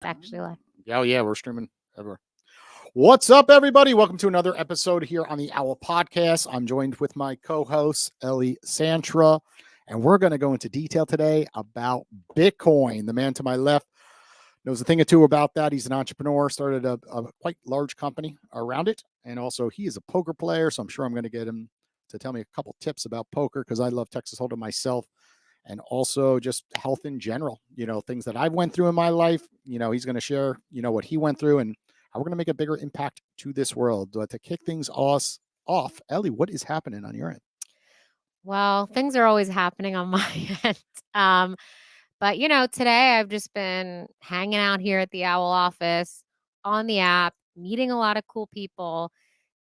It's actually live. Oh, yeah, we're streaming everywhere. What's up, everybody? Welcome to another episode here on the Owwll podcast. I'm joined with my co-host, Ellie Santra, and we're going to go into detail today about Bitcoin. The man to my left knows a thing or two about that. He's an entrepreneur, started a quite large company around it, and also he is a poker player, so I'm sure I'm going to get him to tell me a couple tips about poker because I love Texas Hold'em myself. And also just health in general, things that I've went through in my life. He's going to share, what he went through and how we're going to make a bigger impact to this world. But to kick things off, Ellie, what is happening on your end? Well, things are always happening on my end. But today I've just been hanging out here at the Owwll office on the app, meeting a lot of cool people.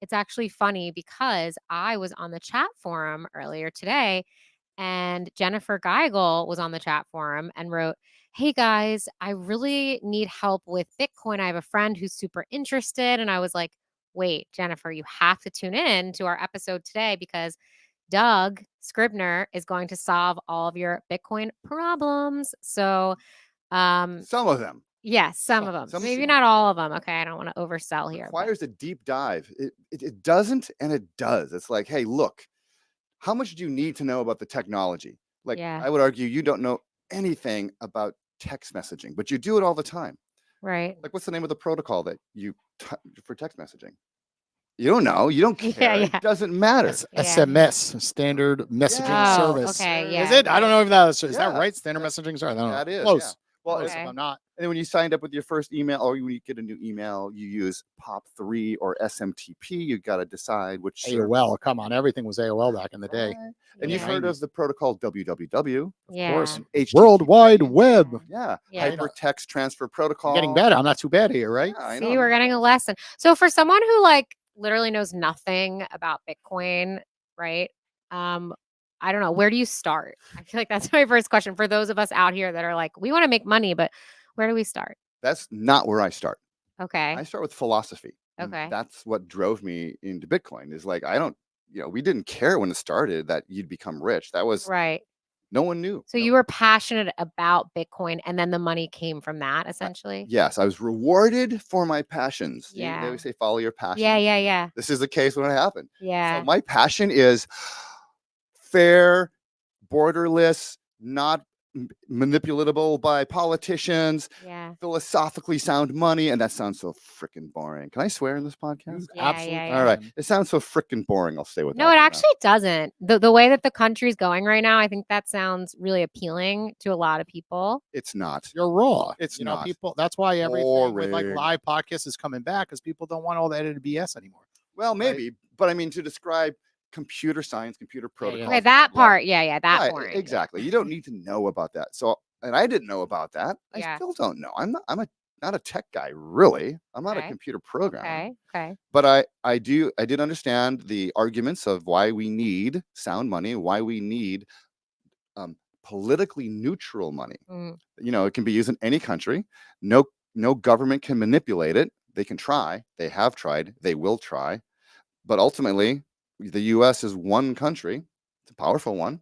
It's actually funny because I was on the chat forum earlier today and Jennifer Geigel was on the chat forum and wrote, "Hey guys, I really need help with Bitcoin. I have a friend who's super interested." And I was like, "Wait, Jennifer, you have to tune in to our episode today because Doug Scribner is going to solve all of your Bitcoin problems." So, some of them. yes, some of them. Maybe not all of them. Okay, I don't want to oversell here. Requires a deep dive. It doesn't, and it does. It's like, hey, look, how much do you need to know about the technology? Like, Yeah. I would argue you don't know anything about text messaging, but you do it all the time. Right. Like, what's the name of the protocol that you for text messaging? You don't know. You don't care. Yeah. It doesn't matter. SMS, standard messaging service. Okay, yeah. Is it? I don't know if that is that Yeah. right? Standard messaging service. I don't know. That is Close. yeah. Well, Okay. If I'm not. and then when you signed up with your first email, or when you get a new email, you use POP3 or SMTP. You got to decide which. AOL. Come on, everything was AOL back in the day. And you've heard of the protocol WWW, Yeah. Of course. HTTP. World Wide Web. Yeah. Yeah. Hypertext transfer protocol. Getting better. I'm not too bad here, right? Yeah, I See, know. we're getting a lesson. So for someone who literally knows nothing about Bitcoin, right? I don't know. Where do you start? I feel like that's my first question for those of us out here that are like, we want to make money, but where do we start? That's not where I start. Okay. I start with philosophy. And Okay. that's what drove me into Bitcoin. Is like, I don't, we didn't care when it started that you'd become rich. That was Right. no one knew. So you were passionate about Bitcoin and then the money came from that essentially? Yes, I was rewarded for my passions. Yeah. They always say follow your passion. Yeah. This is the case when it happened. Yeah. So my passion is fair, borderless, not manipulatable by politicians, Yeah. philosophically sound money. And that sounds so freaking boring. Can I swear in this podcast? Absolutely. All right. It sounds so freaking boring. I'll stay with that. No, it for now. actually doesn't. The way that the country's going right now, I think that sounds really appealing to a lot of people. It's not. You're raw. It's not. not. People. That's why everything with Boring. live podcasts is coming back because people don't want all that edited BS anymore. Well, maybe, but I mean, to describe computer science, computer protocols. Okay, that part. Yeah, that Right, part. exactly. You don't need to know about that. So, and I didn't know about that. I Yeah. still don't know. I'm not a tech guy, really. I'm not a Okay. computer programmer. Okay. But I did understand the arguments of why we need sound money, why we need politically neutral money. Mm. It can be used in any country. No government can manipulate it. They can try. They have tried. They will try. But ultimately, the U.S. is one country. It's a powerful one.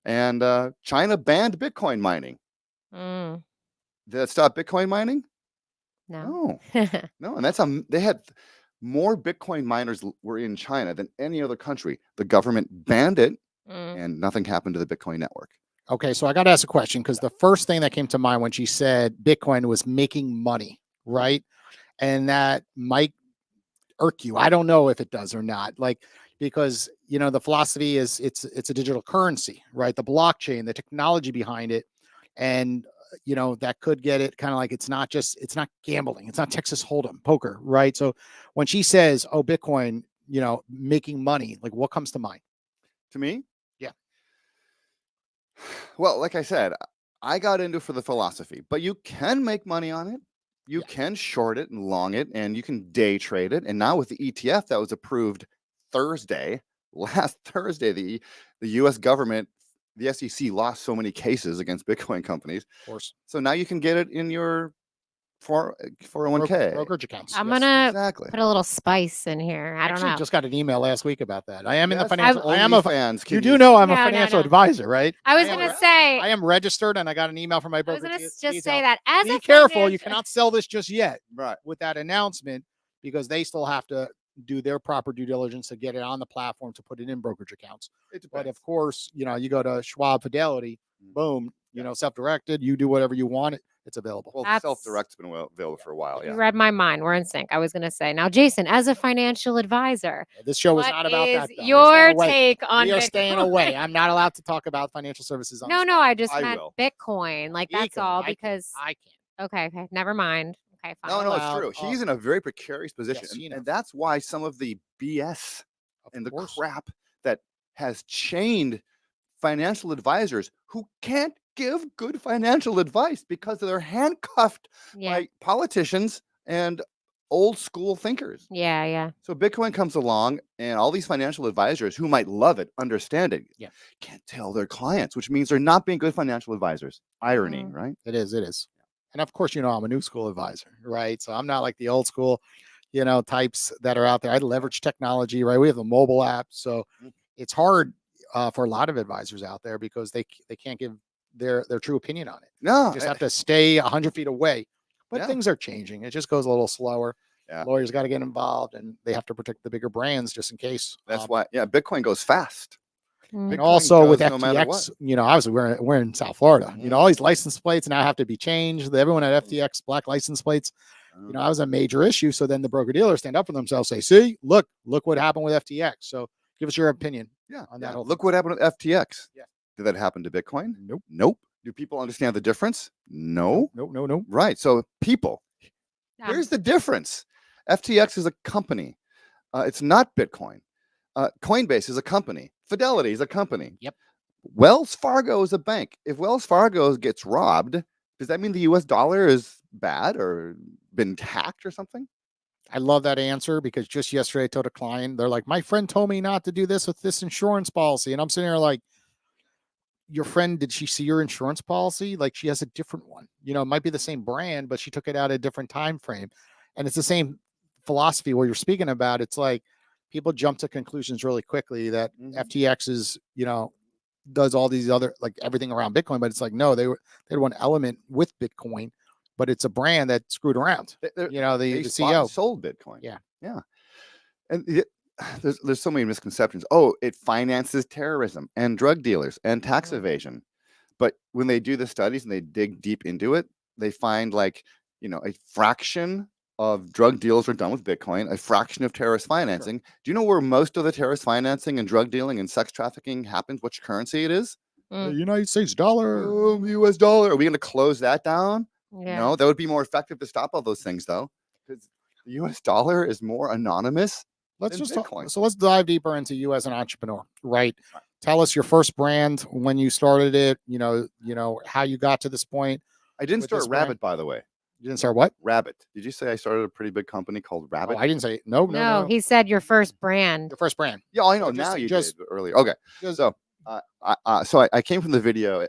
And China banned Bitcoin mining. Mm. Did that stop Bitcoin mining? No. No. And they had more Bitcoin miners were in China than any other country. The government banned it, and nothing happened to the Bitcoin network. Okay, so I got to ask a question because the first thing that came to mind when she said Bitcoin was making money, right? And that might irk you. I don't know if it does or not. Because the philosophy is it's a digital currency, right? The blockchain, the technology behind it, and that could get it kind of like it's not gambling, it's not Texas Hold'em poker, right? So when she says, "Oh, Bitcoin, making money," like what comes to mind? To me, yeah. Well, like I said, I got into for the philosophy, but you can make money on it. You can short it and long it, and you can day trade it. And now with the ETF that was approved last Thursday, the U.S. government, the SEC lost so many cases against Bitcoin companies. Of course. So now you can get it in your 401k. brokerage accounts. I'm Yes. gonna Exactly. put a little spice in here. I don't Actually know. just got an email last week about that. I am in the Yes, financial. I am a. OnlyFans can You do use- know I'm a No, no, financial no. advisor, right? I was am gonna re- say. I am registered, and I got an email from my I was broker. gonna just say that as Be a careful. You financial- cannot sell this just yet Right. with that announcement because they still have to do their proper due diligence to get it on the platform to put it in brokerage accounts. It But depends. of course, you go to Schwab Fidelity, boom, self-directed. You do whatever you want. It's available. Well, That's- self-direct's been available for a while. You Yeah. read my mind. We're in sync. I was gonna say. Now, Jason, as a financial advisor, This show is what not about that. is Though. We're your staying away. take on We are Bitcoin? staying away. I'm not allowed to talk about financial services on this No, I just I meant will. Bitcoin. Like He that's can. all I can't. because I can't. okay, never mind. Okay, fine. No, it's allowed. true. He's in a very precarious position, Yes, and that's why some of the BS and the crap that has chained financial advisors who can't give good financial advice because they're handcuffed Yeah, by politicians and old school thinkers. yeah. So Bitcoin comes along, and all these financial advisors who might love it, understand it, Yeah. can't tell their clients, which means they're not being good financial advisors. Irony, right? It is. And of course, I'm a new school advisor, right? So I'm not like the old school, types that are out there. I leverage technology, right? We have a mobile app. So it's hard for a lot of advisors out there because they can't give their true opinion on it. No, You just have to stay 100 feet away. But Yeah. things are changing. It just goes a little slower. Yeah. Lawyers got to get involved, and they have to protect the bigger brands just in case. that's why. Yeah, Bitcoin goes fast. Mm. And Bitcoin also with goes no matter FTX, obviously we're in South Florida. Mhm. All these license plates now have to be changed. Everyone at FTX black license plates. Mhm. That was a major issue. So then the broker dealers stand up for themselves, say, "See, look what happened with FTX." So give us your opinion. Yeah, on that whole Look thing. what happened with FTX. Yeah. Did that happen to Bitcoin? Nope. Nope. Do people understand the difference? No. Nope. Right. So people, Um, here's the difference. FTX is a company. It's not Bitcoin. Coinbase is a company. Fidelity is a company. Yep. Wells Fargo is a bank. If Wells Fargo gets robbed, does that mean the US dollar is bad or been hacked or something? I love that answer because just yesterday I told a client, they're like, "My friend told me not to do this with this insurance policy," and I'm sitting there like, your friend, did she see your insurance policy? Like she has a different one. It might be the same brand, but she took it out at a different time frame. And it's the same philosophy where you're speaking about. It's like people jump to conclusions really quickly that Mhm. FTX is, does all these other like everything around Bitcoin, but it's like no, they had one element with Bitcoin, but it's a brand that screwed around. They The bought and CEO. sold Bitcoin. Yeah. And there's so many misconceptions. Oh, it finances terrorism and drug dealers and tax Mhm. evasion. But when they do the studies and they dig deep into it, they find like, a fraction of drug deals are done with Bitcoin, a fraction of terrorist financing. Do you know where most of the terrorist financing and drug dealing and sex trafficking happens? Which currency it is? The United States dollar. Oh, US dollar. Are we going to close that down? yeah. No, that would be more effective to stop all those things though. Because the US dollar is more anonymous. Let's than just Bitcoin. so let's dive deeper into you as an entrepreneur, right? Tell us your first brand, when you started it, how you got to this point. I didn't with start this brand. Rabbit, by the way. You didn't start what? Rabbit. Did you say I started a pretty big company called Oh, Rabbit? I didn't say no. No, he said your first brand. Your first brand. Yeah, I know. So just- Now you just- did but earlier. Okay. just- So, I came from the video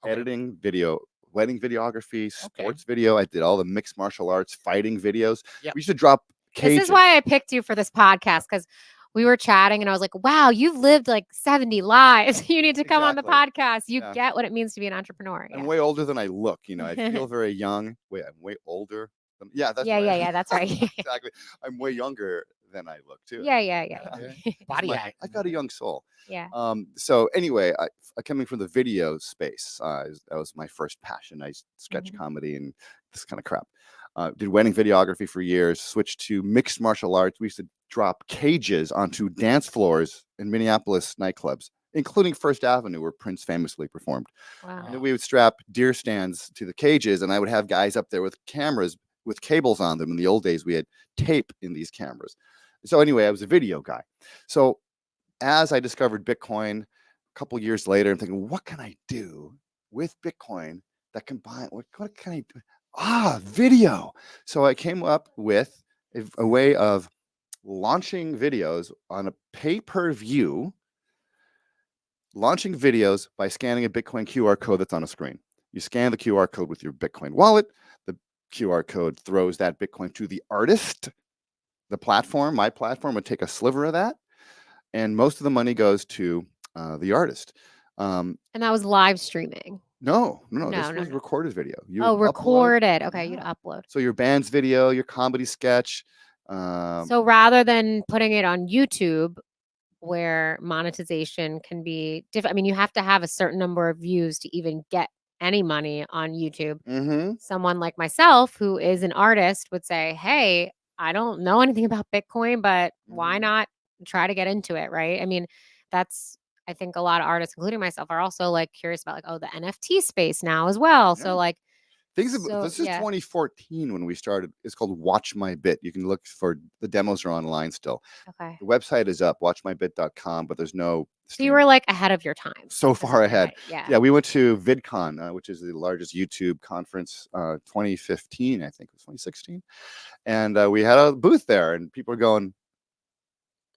editing, video, wedding videography, sports video. I did all the mixed martial arts, fighting videos. Yep. We used to drop cages. This is why I picked you for this podcast because we were chatting and I was like, wow, you've lived like 70 lives. You need to come on the Exactly. podcast. You Yeah. get what it means to be an entrepreneur. I'm way older than I look. I feel very young. Wait, I'm way older. Yeah, that's right. Yeah, that's right. Exactly. I'm way younger than I look too. yeah. Body hack. I got a young soul. Yeah. So anyway, I coming from the video space, that was my first passion. I sketch Mhm. comedy and this kind of crap. Did wedding videography for years, switched to mixed martial arts. We used to drop cages onto dance floors in Minneapolis nightclubs, including First Avenue, where Prince famously performed. Wow. And then we would strap deer stands to the cages, and I would have guys up there with cameras with cables on them. In the old days, we had tape in these cameras. So anyway, I was a video guy. So as I discovered Bitcoin a couple years later, I'm thinking, what can I do with Bitcoin that combine? What can I do? Video. So I came up with a way of launching videos on a pay-per-view, launching videos by scanning a Bitcoin QR code that's on a screen. You scan the QR code with your Bitcoin wallet. The QR code throws that Bitcoin to the artist. The platform, my platform, would take a sliver of that, and most of the money goes to the artist. And that was live streaming. No. No, This no, was no. recorded video. You Oh, would upload. recorded. Okay, you'd Yeah. upload. So your band's video, your comedy sketch. So rather than putting it on YouTube, where monetization can be different, I mean, you have to have a certain number of views to even get any money on YouTube. Mm-hmm. Someone like myself, who is an artist, would say, "Hey, I don't know anything about Bitcoin, but why Mhm. not try to get into it?" Right? I mean, that's I think a lot of artists, including myself, are also like curious about like, oh, the NFT space now as well. Yeah. So like, This is yeah. 2014 when we started. It's called Watch My Bit. You can look for the demos are online still. Okay. The website is up, watchmybit.com, but there's no. So you were like ahead of your time. So is far what ahead. Yeah. Yeah, we went to VidCon, which is the largest YouTube conference, 2015, I think it was 2016. And we had a booth there, and people are going,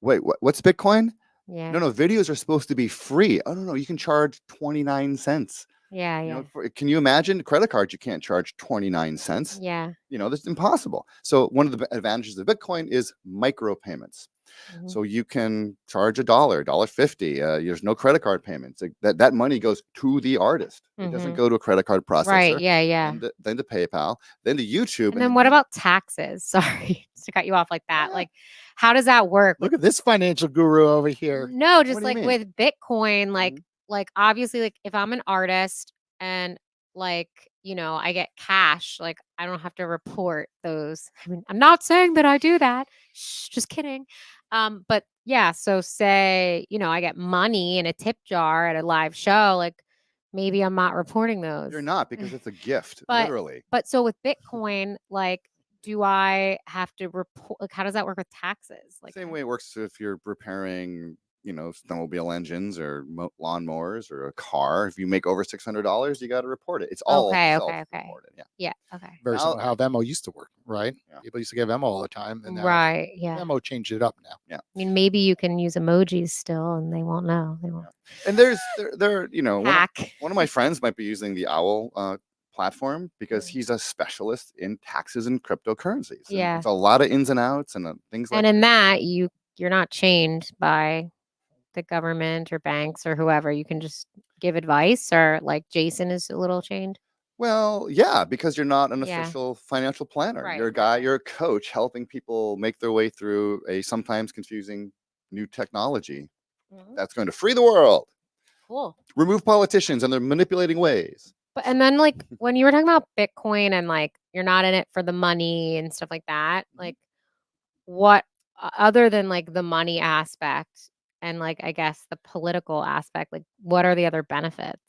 wait, what's Bitcoin? Yeah. No, videos are supposed to be free. Oh, no, you can charge 29 cents. Yeah. You Yeah. know, can you imagine credit cards? You can't charge 29 cents. Yeah. You know, that's impossible. So one of the advantages of Bitcoin is micropayments. Mhm. So you can charge $1, $1.50. There's no credit card payments. That money goes to the artist. It doesn't Mhm. go to a credit card processor. Right. Yeah. Yeah. Then to PayPal, then to YouTube. And then what about taxes? Sorry to cut you off like that. Yeah. Like, how does that work? Look at this financial guru over here. No, just do you like mean? with Bitcoin, like Mhm. like obviously, like if I'm an artist and like, I get cash, like I don't have to report those. I mean, I'm not saying that I do that. Shh, just kidding. But yeah, so say, I get money in a tip jar at a live show, like maybe I'm not reporting those. You're not, because it's a gift, But literally. but so with Bitcoin, like, do I have to report? Like, how does that work with taxes? Like, Same way it works if you're repairing, snowmobile engines or lawnmowers or a car. If you make over $600, you got to report it. It's all okay. self-reported. Yeah. Yeah. Okay. Very Now- similar how Venmo used to work, right? Yeah. People used to get Venmo all the time, and now Right. Yeah. Venmo changed it up now. Yeah. I mean, maybe you can use emojis still, and they won't know. They won't And there, hack. one of my friends might be using the Owwll platform because Mm. he's a specialist in taxes and cryptocurrencies. And Yeah. it's a lot of ins and outs and things like And in that, you're not chained by the government or banks or whoever. You can just give advice, or like Jason is a little chained. Well, yeah, because you're not an Yeah. official financial planner. Right, You're a right, guy, right. you're a coach helping people make their way through a sometimes confusing new technology that's going to free the world, Cool. remove politicians and their manipulating ways. But and then like when you were talking about Bitcoin and like you're not in it for the money and stuff like that, like what other than like the money aspect and like I guess the political aspect, like what are the other benefits?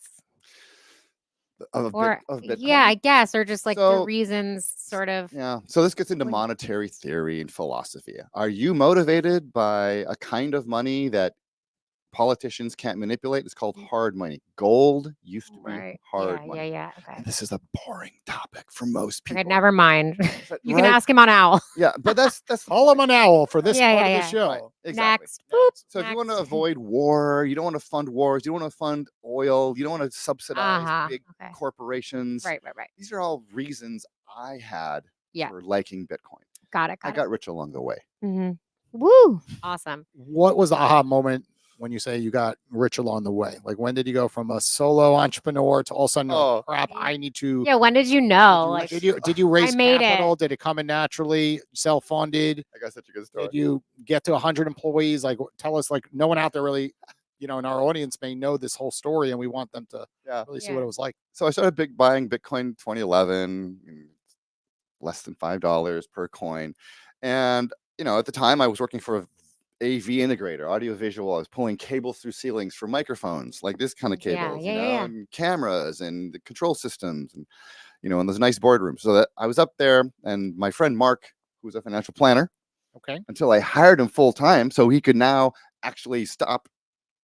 Of Or Bitcoin. yeah, I guess, or just like the So- reasons sort of. Yeah. So this gets into What do you- monetary theory and philosophy. Are you motivated by a kind of money that politicians can't manipulate? It's called hard money. Gold used to be Right. hard Yeah, money. yeah, okay. And this is a boring topic for most people. Okay, never mind. But- You can right? ask him on Owwll. Yeah, but that's Call him an owl for this Yeah, part yeah, of the yeah. show. Right, exactly. Next. Boop. So if you want to Next. avoid war, you don't want to fund wars, you don't want to fund oil, you don't want to subsidize Uh-huh. big Okay. corporations. Right. These are all reasons I had Yeah. for liking Bitcoin. Got it. I got rich along the way. Woo. Awesome. What was the aha moment when you say you got rich along the way? Like, when did you go from a solo entrepreneur to all of a sudden, Oh. crap, I need to. Yeah. When did you know? you Like, Did you raise made capital? it. Did it come in naturally, self-funded? I got such a good story. Did you get to 100 employees? Like, tell us, like, no one out there really, in our audience may know this whole story, and we want them to Yeah. really see Yeah. what it was like. So I started buying Bitcoin 2011, less than $5 per coin. And, at the time I was working for a AV integrator, audio visual. I was pulling cables through ceilings for microphones, like this kind of Yeah, cables, yeah. and cameras and the control systems and, in those nice boardrooms. So that I was up there, and my friend Mark, who was a financial planner, Okay. until I hired him full time so he could now actually stop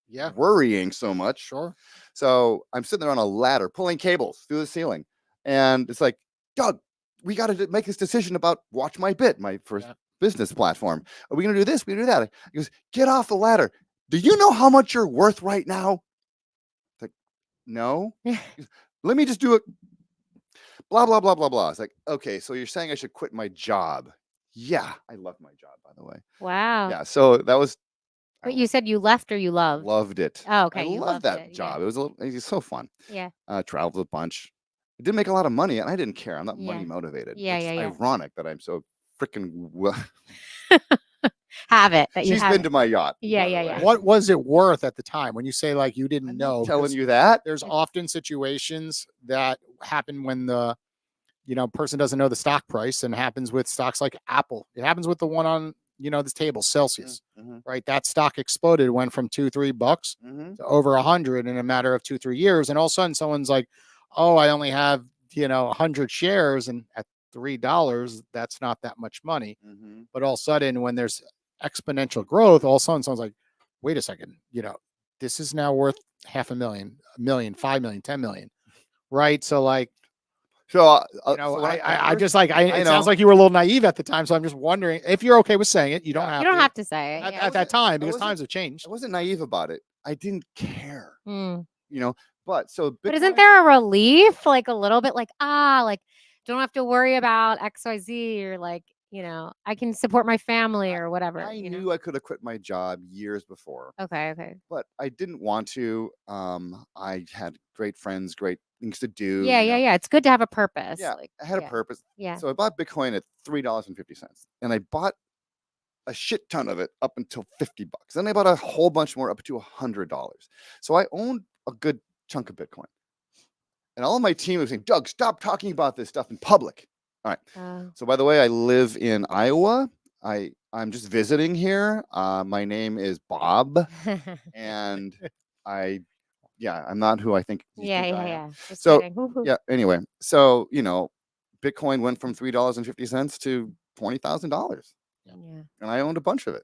Yeah. worrying so much. Sure. So I'm sitting there on a ladder pulling cables through the ceiling, and it's like, Doug, we got to make this decision about Watch My Bit, my first business platform. Are we going to do this? We going to do that? He goes, get off the ladder. Do you know how much you're worth right now? It's like, no. Let me just do it. blah, blah, blah, blah, blah. It's like, okay, so you're saying I should quit my job. Yeah, I love my job, by the way. Wow. Yeah, so that was, But you said you left or you loved? loved it. Oh, I okay. You loved loved that it. job. Yeah. It was so fun. Yeah. Traveled a bunch. I didn't make a lot of money, and I didn't care. I'm not money Yeah. motivated. Yeah, It's yeah, yeah. ironic that I'm so freaking well. Have it. That you She's have been it. to my yacht. Yeah, by the yeah, way. yeah. What was it worth at the time when you say like you didn't I'm know? not telling Because you that. there's often situations that happen when the person doesn't know the stock price, and happens with stocks like Apple. It happens with the one on this table, Celsius, Mm-hmm. right? That stock exploded, went from $2-3 Mm-hmm. to over 100 in a matter of 2-3 years, and all of a sudden someone's like, "Oh, I only have 100 shares," and at $3, that's not that much money. Mm-hmm. But all of a sudden, when there's exponential growth, all of a sudden someone's like, "Wait a second, this is now worth half a million, a million, 5 million, 10 million," right? So like, So, I, I first- just like it sounds know. like you were a little naive at the time, so I'm just wondering if you're okay with saying it. You don't Yeah. have You don't to have to say it. at, Yeah. at that time, because wasn't- times have changed. I wasn't naive about it. I didn't care, Mm. But so, But isn't Bitcoin- there a relief, like a little bit, like like don't have to worry about XYZ, or like I can support my family or whatever. I knew I could have quit my job years before, Okay. Okay. but I didn't want to. I had great friends, great things to do. Yeah. Yeah. Yeah. It's good to have a purpose. Yeah, Like, I had a yeah. purpose. Yeah. So I bought Bitcoin at $3.50, and I bought a shit ton of it up until $50. Then I bought a whole bunch more up to $100. So I owned a good chunk of Bitcoin. And all of my team was saying, "Doug, stop talking about this stuff in public." All right. So by the way, I live in Iowa. I'm just visiting here. My name is Bob, and I'm not who I think. You yeah. think Yeah. I am. Yeah. Just So kidding. Woo-hoo. yeah. Anyway, so Bitcoin went from $3.50 to $20,000, Yeah. and I owned a bunch of it.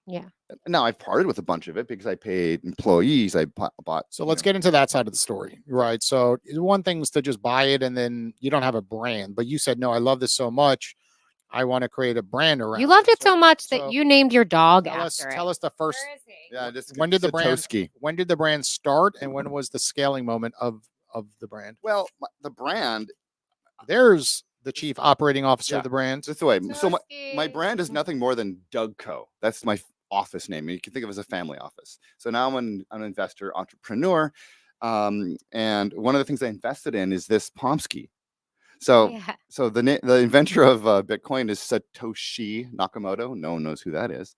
Yeah. Now I've parted with a bunch of it because I paid employees. I bought. So let's get into that side of the story, right? So one thing is to just buy it and then you don't have a brand, but you said, "No, I love this so much, I want to create a brand around." You loved it so much so that you named your dog tell us, after it. tell us the first. Where is he? Yeah. Just When did the brand? Satoshi. When did the brand start, and when was the scaling moment of the brand? Well, the brand. There's the chief operating officer Yeah. of the brand. That's the way. So my Satoshi. brand is nothing more than Doug Co. That's my office name. You can think of it as a family office. So now I'm an investor, entrepreneur, and one of the things I invested in is this Pomsky. So, Yeah. so the inventor of Bitcoin is Satoshi Nakamoto. No one knows who that is.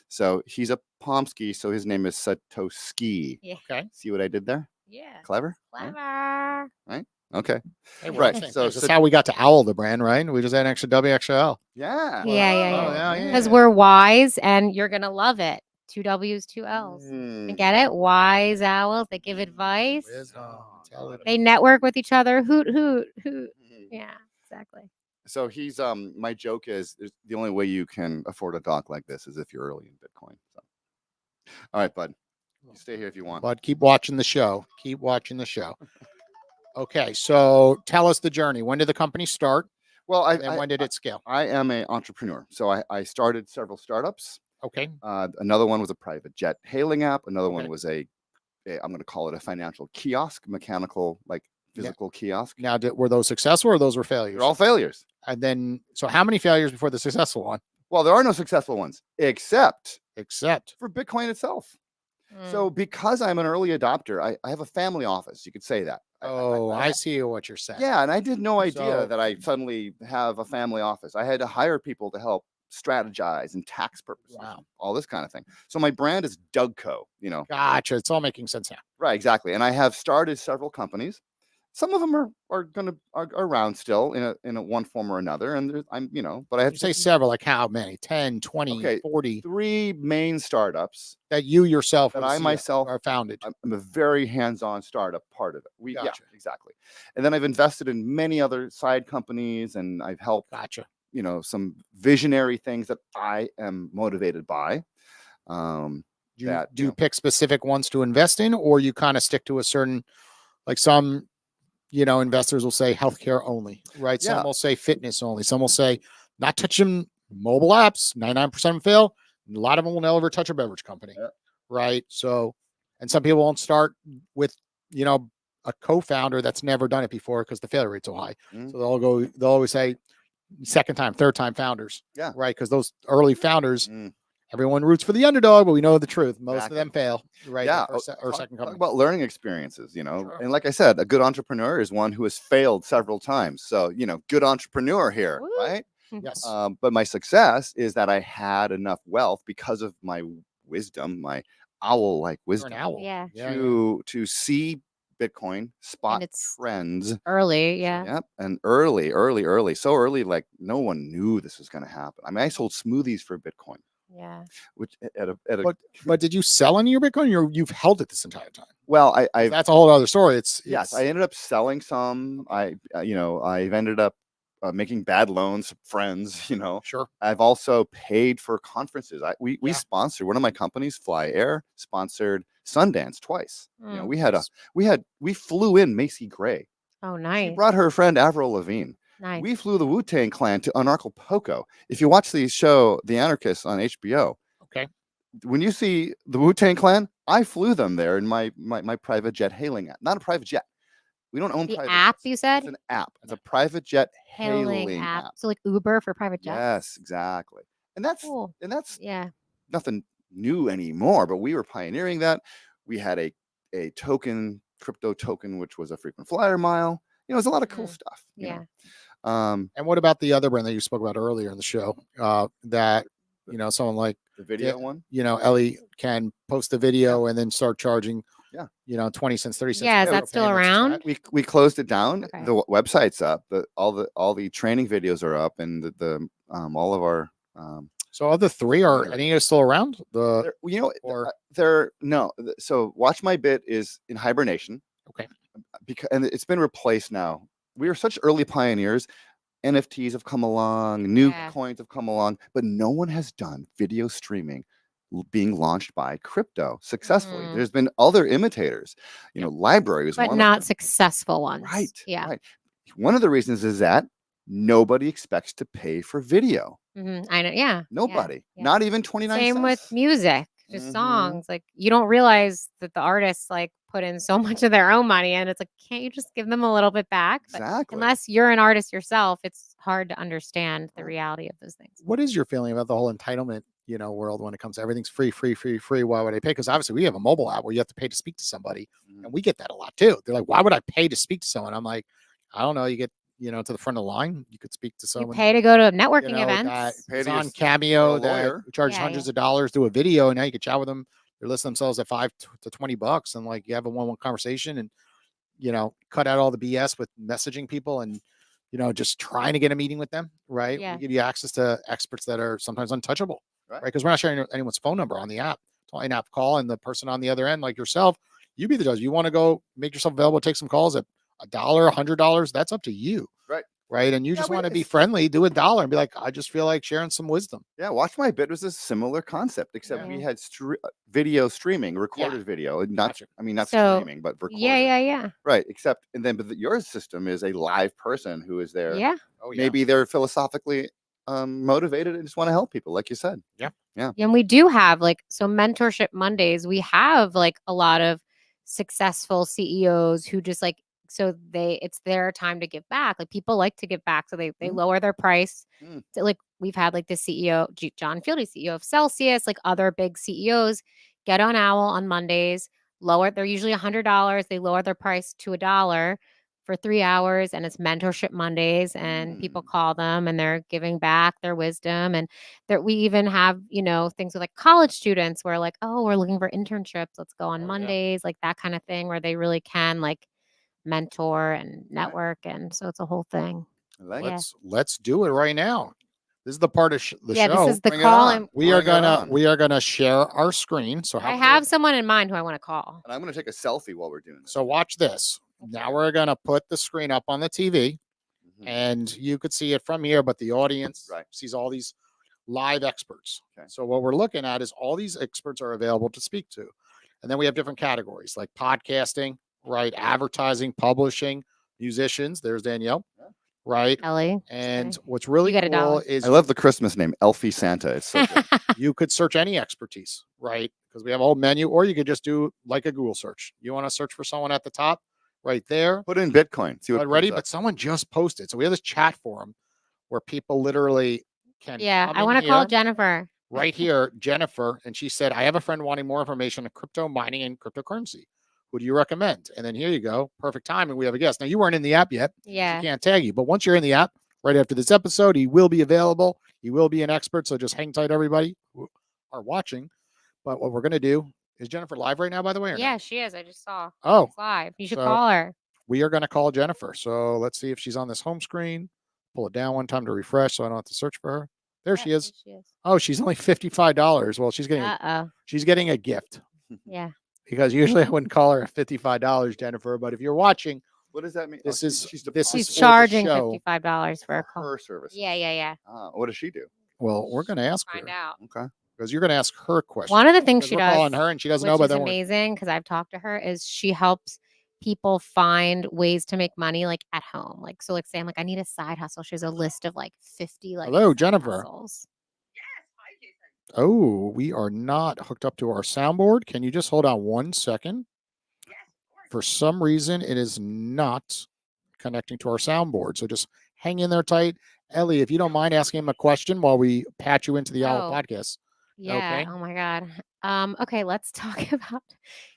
So he's a Pomsky. So his name is Satoshi. Yeah. Okay. See what I did there? Yeah. Clever. Right? Clever. Okay. Hey, we're Right, on the same so page. That's how we got to Owwll, the brand, right? We just had an extra WXL. Yeah. Yeah. yeah. Because we're wise, and you're gonna love it. 2 W's, 2 L's. Mm. You get it? Wise owls. They give advice. Wisdom, intelligence. They network with each other. Hoot, hoot, hoot. Yeah, exactly. So he's my joke is the only way you can afford a dog like this is if you're early in Bitcoin. So all right, bud. You stay here if you want. But keep watching the show. Keep watching the show. Okay, so tell us the journey. When did the company start? Well, And when did it scale? I am an entrepreneur. So I started several startups. Okay. Another one was a private jet hailing app. Another one Okay. was I'm going to call it a financial kiosk, mechanical, like physical kiosk. Now, were those successful or those were failures? They're all failures. And then, so how many failures before the successful one? Well, there are no successful ones except Except. for Bitcoin itself. Mm. So because I'm an early adopter, I have a family office. You could say that. I see what you're saying. Yeah, and I did no idea So- that I suddenly have a family office. I had to hire people to help strategize and tax purposes, Wow. all this kind of thing. So my brand is Doug Co. Gotcha. It's all making sense now. Right, exactly. And I have started several companies. Some of them are around still in a one form or another. And but I have You say several, like how many? 10, 20, Okay, 40 3 main startups. that you yourself That were I CEO myself- are founded. I'm a very hands-on startup part of it. Yeah, Gotcha. exactly. And then I've invested in many other side companies, and I've helped Gotcha. some visionary things that I am motivated by. Do you, That, do you pick specific ones to invest in, or you kind of stick to a certain, like some, investors will say healthcare only, right? Yeah. Some will say fitness only. Some will say not touching mobile apps. 99% of them fail. A lot of them will never touch a beverage company, Yeah. right? So, and some people won't start with, a co-founder that's never done it before because the failure rate's so high. Mm. So they'll always say second time, third time founders. Yeah. Right. Because those early founders, Mm. everyone roots for the underdog, but we know the truth. Most of them fail. Right. Yeah. Or second Talk company. about learning experiences, you know. Sure. And like I said, a good entrepreneur is one who has failed several times. So, you know, good entrepreneur here, Woo. right? Yes. But my success is that I had enough wealth because of my wisdom, my owl-like You're wisdom, an owl. Yeah. to see Bitcoin, spot it's trends. early. Yeah. Yep. And early. So early, like no one knew this was going to happen. I mean, I sold smoothies for Bitcoin, Yeah. which at a But did you sell any of your Bitcoin? You've held it this entire time. well, I That's a whole other story. yes, I ended up selling some. I've ended up making bad loans to friends. You know, sure. I've also paid for conferences. We Yeah. sponsored one of my companies, Fly Air, sponsored Sundance twice. You know, Mm. we flew in Macy Gray. Oh, She nice. brought her friend Avril Lavigne. Nice. We flew the Wu-Tang Clan to Anarchapulco. If you watch the show The Anarchists on HBO, Okay. when you see the Wu-Tang Clan, I flew them there in my private jet hailing app. Not a private jet. We don't own The private app jets. you said? It's an app. It's a private jet Hailing hailing app. app. So like Uber for private jets? Yes, exactly. And that's Cool. Yeah. nothing new anymore, but we were pioneering that. We had a token, crypto token, which was a frequent flyer mile. You know, there's a lot of cool stuff. You Yeah. know. And what about the other brand that you spoke about earlier in the show? That someone like The video one. Ellie can post a video and then start charging. Yeah. 20 cents, 30 cents. Yeah, is that still around? We closed it down. Okay. The website's up. All the training videos are up, and the all of our So of the three, are any of you still around? No. So Watch My Bit is in hibernation. Okay. And it's been replaced now. We are such early pioneers. NFTs have come along, new coins have come along, but no one has done video streaming being launched by crypto successfully. There's been other imitators, Library was but one not of them. successful ones. Right. Yeah. Right. One of the reasons is that nobody expects to pay for video. I know. Yeah. Nobody. Yeah. Not even 29 Same cents. with music, just songs. Like you don't realize that the artists like put in so much of their own money, and it's like, can't you just give them a little bit back? But exactly. unless you're an artist yourself, it's hard to understand the reality of those things. What is your feeling about the whole entitlement, world when it comes to everything's free? Why would I pay? Because obviously we have a mobile app where you have to pay to speak to somebody, and we get that a lot too. They're like, why would I pay to speak to someone? I'm like, I don't know. You get to the front of the line, you could speak to someone. You pay to go to networking events. That is on Cameo that charges hundreds of dollars to a video, and now you can chat with them. They list themselves at $5 to $20, and like you have a one-on-one conversation, and cut out all the BS with messaging people, and just trying to get a meeting with them. Right? Yeah. We give you access to experts that are sometimes untouchable. Right? Because we're not sharing anyone's phone number on the app. It's only an app call, and the person on the other end, like yourself, you be the judge. You want to go make yourself available, take some calls at $1, $100. That's up to you. Right. And you just want to be friendly, do $1 and be like, I just feel like sharing some wisdom. Yeah. Watch My Bit was a similar concept, except we had video streaming, recorded video, and not streaming, but recorded. Yeah. Right. Except, but your system is a live person who is there. Yeah. Maybe they're philosophically motivated and just want to help people, like you said. Yeah. And we do have Mentorship Mondays. We have a lot of successful CEOs who just it's their time to give back. Like people like to give back, so they lower their price. So, we've had the CEO John Fieldy, CEO of Celsius, other big CEOs get on Owwll on Mondays. They're usually $100. They lower their price to $1 for 3 hours, and it's Mentorship Mondays. And people call them, and they're giving back their wisdom. And we even have things with college students where we're looking for internships. Let's go on Mondays, that kind of thing, where they really can mentor and network, and so it's a whole thing. Let's do it right now. This is the part of the show. This is the call, and we are gonna share our screen. So I have someone in mind who I want to call, and I'm gonna take a selfie while we're doing this. So watch this. Now we're gonna put the screen up on the TV, and you could see it from here, but the audience sees all these live experts. Okay. So what we're looking at is all these experts are available to speak to, and then we have different categories like podcasting. Right, advertising, publishing, musicians. There's Danielle, right? Ellie. And what's really cool is I love the Christmas name, Elfie Santa. It's so good. You could search any expertise, right? Because we have a whole menu, or you could just do a Google search. You want to search for someone at the top, right there. Put in Bitcoin. See what Ready? comes up. But someone just posted. So we have this chat forum where people literally can Yeah, come I in want to call here, Jennifer. right here, Jennifer, and she said, I have a friend wanting more information on crypto mining and cryptocurrency. Who do you recommend? And then here you go. Perfect timing. We have a guest. Now, you weren't in the app yet. So Yeah. can't tag you. But once you're in the app, right after this episode, he will be available. He will be an expert. So just hang tight, everybody who are watching. But what we're going to do is Jennifer live right now, by the way? Or Yeah, no? she is. I just saw. Oh, She's live. You should so call her. we are going to call Jennifer. So let's see if she's on this home screen. Pull it down one time to refresh so I don't have to search for her. There she is. She is. Oh, she's only $55. Well, she's getting a gift. Yeah. Because usually I wouldn't call her at $55, Jennifer. But if you're watching, What does that mean? this is She's for the charging show. $55 for a call. her service. Yeah. What does she do? Well, we're going to ask her Find out. Okay. because you're going to ask her questions. One of the things Because she we're does, calling her and she doesn't know, which but is then we're amazing because I've talked to her, is she helps people find ways to make money like at home. Like, so like saying like, I need a side hustle. She has a list of like 50 like Hello, side Jennifer. hustles. Oh, we are not hooked up to our soundboard. Can you just hold on 1 second? For some reason, it is not connecting to our soundboard. So just hang in there tight. Ellie, if you don't mind asking him a question while we patch you into the Owl Oh. podcast. Yeah. Okay. Oh my God. Okay, let's talk about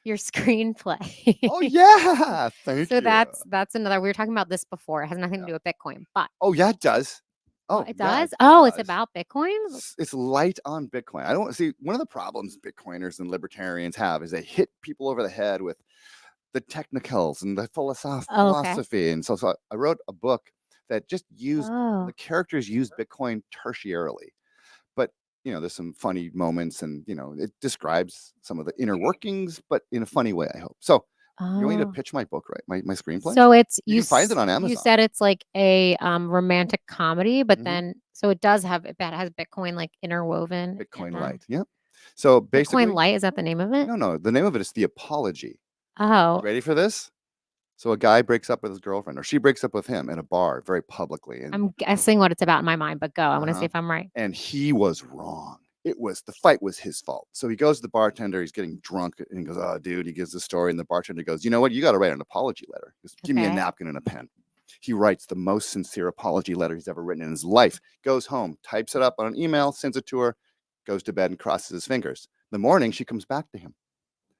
your screenplay. Oh yeah. Thank So you. that's another. We were talking about this before. It has nothing to do with Bitcoin, but Oh yeah, it does. oh, Oh, it yeah, does. Oh, it's does. about Bitcoin. It's light on Bitcoin. I don't see one of the problems Bitcoiners and libertarians have is they hit people over the head with the technicals and the philosophy. And so I wrote a book that just used the characters use Bitcoin tertiarily. But there's some funny moments and it describes some of the inner workings, but in a funny way, I hope. So you want me to pitch my book, right? My screenplay? So it's you can find it on Amazon. You said it's like a romantic comedy, but Mhm. then so it does have has Bitcoin like interwoven. Bitcoin Light. Yep. So basically Bitcoin Light, is that the name of it? No. The name of it is The Apology. Oh. You ready for this? So a guy breaks up with his girlfriend, or she breaks up with him in a bar very publicly. And I'm guessing what it's about in my mind, but go. I want to see if I'm right. And he was wrong. The fight was his fault. So he goes to the bartender, he's getting drunk, and he goes, oh, dude, he gives the story. And the bartender goes, you know what? You got to write an apology letter. He goes, give me a napkin and a pen. He writes the most sincere apology letter he's ever written in his life, goes home, types it up on an email, sends it to her, goes to bed and crosses his fingers. In the morning, she comes back to him.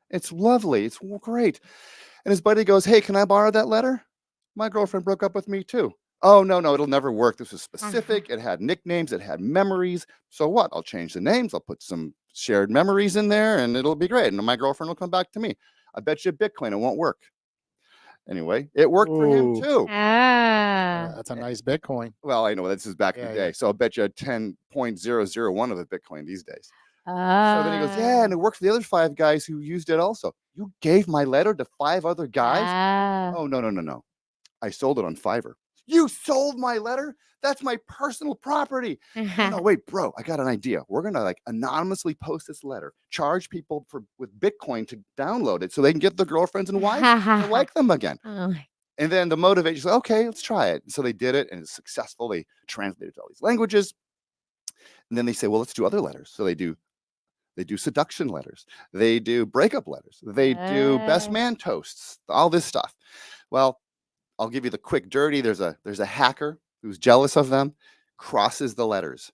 It's lovely. It's great. And his buddy goes, hey, can I borrow that letter? My girlfriend broke up with me too. Oh, no, it'll never work. This was specific. It had nicknames. It had memories. So what? I'll change the names. I'll put some shared memories in there and it'll be great. And my girlfriend will come back to me. I bet you Bitcoin, it won't work. Anyway, it worked for him too. That's a nice Bitcoin. Well, I know this is back in the day. So I'll bet you 10.001 of a Bitcoin these days. So then he goes, yeah, and it worked for the other 5 guys who used it also. You gave my letter to 5 other guys? Oh, no. I sold it on Fiverr. You sold my letter? That's my personal property. No, wait, bro, I got an idea. We're going to anonymously post this letter, charge people with Bitcoin to download it so they can get their girlfriends and wives to like them again. And then the motivation is like, okay, let's try it. So they did it and it's successful. They translated to all these languages. And then they say, well, let's do other letters. So they do seduction letters. They do breakup letters. They do best man toasts, all this stuff. Well, I'll give you the quick dirty. There's a hacker who's jealous of them, crosses the letters.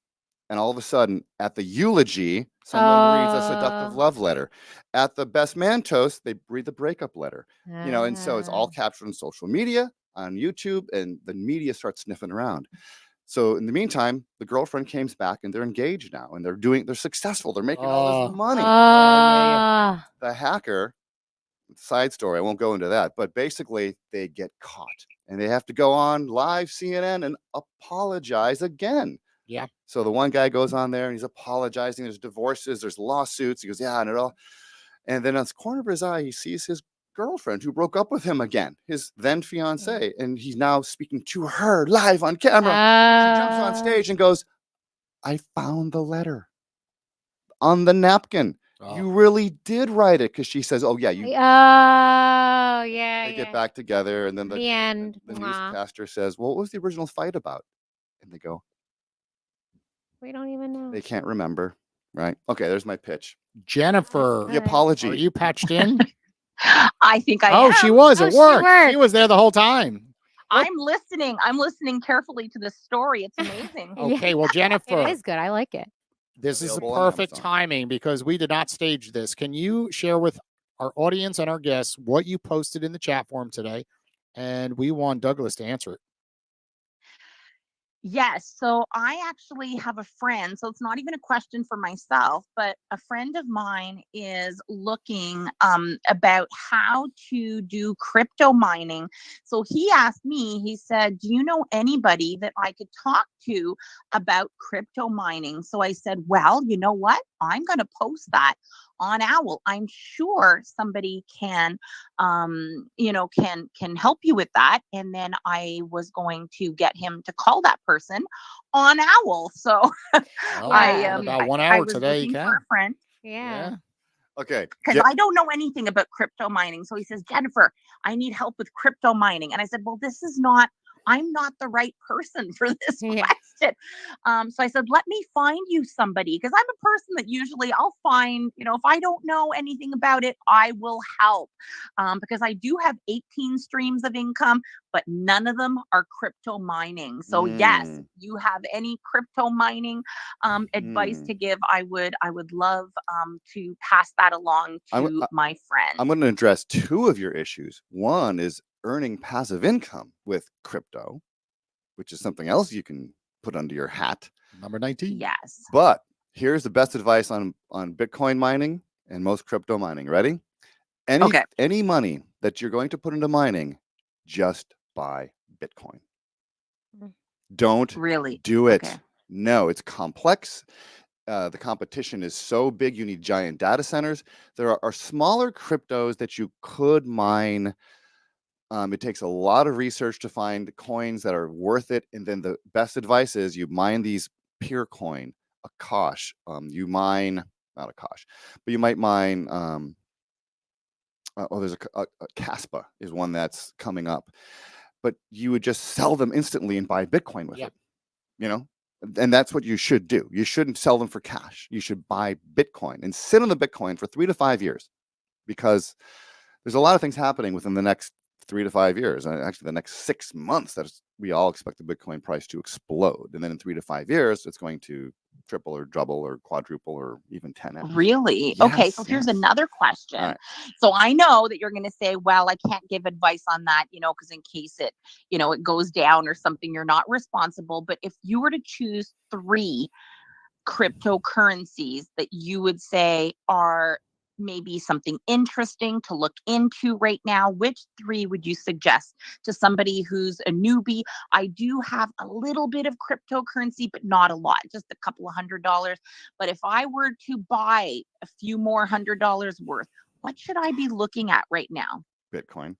And all of a sudden, at the eulogy, someone reads a seductive love letter. At the best man toast, they read the breakup letter. And so it's all captured on social media, on YouTube, and the media starts sniffing around. So in the meantime, the girlfriend comes back and they're engaged now and they're successful. They're making all this money. The hacker, side story, I won't go into that, but basically they get caught and they have to go on live CNN and apologize again. Yeah. So the one guy goes on there and he's apologizing. There's divorces, there's lawsuits. He goes, yeah, and it all. And then on the corner of his eye, he sees his girlfriend who broke up with him again, his then fiance, and he's now speaking to her live on camera. She jumps on stage and goes, I found the letter on the napkin. You really did write it, because she says, oh yeah, you. They get back together, and then the end. The newscaster says, well, what was the original fight about? And they go, we don't even know. They can't remember. Right. Okay, there's my pitch. Jennifer, the apology. Are you patched in? I think I Oh, am. she was. Oh, It she worked. She worked. was there the whole time. What? I'm listening. I'm listening carefully to this story. It's amazing. Yeah, Okay. Well, it Jennifer, is good. I like it. this is the Available on perfect Amazon. timing because we did not stage this. Can you share with our audience and our guests what you posted in the chat forum today? And we want Douglas to answer it. Yes. So I actually have a friend. So it's not even a question for myself, but a friend of mine is looking about how to do crypto mining. So he asked me, he said, do you know anybody that I could talk to about crypto mining? So I said, well, you know what? I'm going to post that on Owwll. I'm sure somebody can can help you with that. And then I was going to get him to call that person on Owwll. So Well, Yeah. in about 1 I hour was today, you looking for can. a friend Yeah. Yeah. Okay. because I don't know anything about crypto mining. So he says, Jennifer, I need help with crypto mining. And I said, well, I'm not the right person for this Yeah. question. So I said, let me find you somebody because I'm a person that usually I'll find, if I don't know anything about it, I will help because I do have 18 streams of income, but none of them are crypto mining. So yes, if Mm, you have any crypto mining advice mm. to give, I would love to pass that along I'm, to I- my friend. I'm going to address two of your issues. One is earning passive income with crypto, which is something else you can put under your hat. Number 19. Yes. But here's the best advice on Bitcoin mining and most crypto mining. Ready? Okay. Any money that you're going to put into mining, just buy Bitcoin. Mm. Don't Really? do it. Okay. No, it's complex. The competition is so big, you need giant data centers. There are smaller cryptos that you could mine. It takes a lot of research to find coins that are worth it. And then the best advice is you mine these peer coin, a Kosh. You mine, not a Kosh, but you might mine, there's a Caspa is one that's coming up. But you would just sell them instantly and buy Bitcoin with Yep. it, you know? And that's what you should do. You shouldn't sell them for cash. You should buy Bitcoin and sit on the Bitcoin for 3 to 5 years because there's a lot of things happening within the next 3 to 5 years. And actually, the next 6 months, we all expect the Bitcoin price to explode. And then in 3 to 5 years, it's going to triple or double or quadruple or even 10x. Really? Okay. So Yes, here's yes. another All question. right. So I know that you're going to say, well, I can't give advice on that, because in case it goes down or something, you're not responsible. But if you were to choose 3 cryptocurrencies that you would say are maybe something interesting to look into right now, which 3 would you suggest to somebody who's a newbie? I do have a little bit of cryptocurrency, but not a lot, just a couple of $100. But if I were to buy a few more $100 worth, what should I be looking at right now? Bitcoin.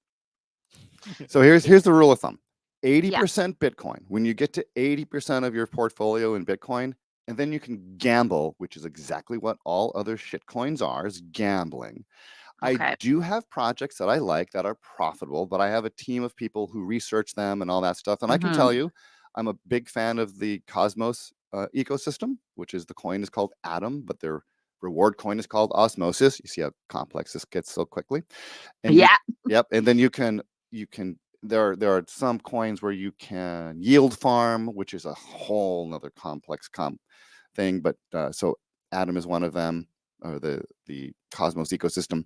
So here's the rule of thumb. Yeah. 80% Bitcoin. When you get to 80% of your portfolio in Bitcoin, and then you can gamble, which is exactly what all other shit coins are, is gambling. I Okay. do have projects that I like that are profitable, but I have a team of people who research them and all that stuff. And I can tell you, I'm a big fan of the Cosmos ecosystem, which is the coin is called Atom, but their reward coin is called Osmosis. You see how complex this gets so quickly. And Yeah. yep. And then you can there are some coins where you can yield farm, which is a whole nother complex thing. But so Atom is one of them, or the Cosmos ecosystem.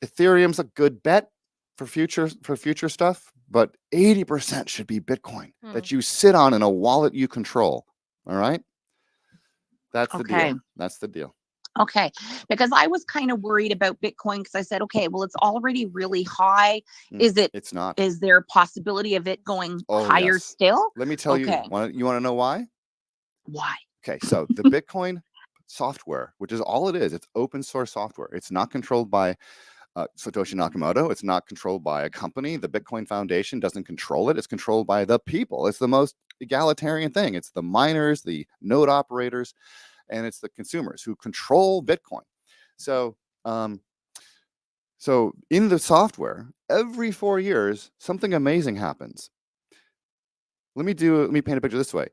Ethereum's a good bet for future stuff, but 80% should be Bitcoin that you sit on in a wallet you control. All right. That's the Okay. deal. That's the deal. Okay. Because I was kind of worried about Bitcoin because I said, okay, well, it's already really high. It's not. Is there a possibility of it going Oh, higher yes. still? Let me tell you. Okay. You want to know why? Why? Okay, so the Bitcoin software, which is all it is, it's open source software. It's not controlled by Satoshi Nakamoto. It's not controlled by a company. The Bitcoin Foundation doesn't control it. It's controlled by the people. It's the most egalitarian thing. It's the miners, the node operators, and it's the consumers who control Bitcoin. So, so in the software, every 4 years, something amazing happens. Let me paint a picture this way.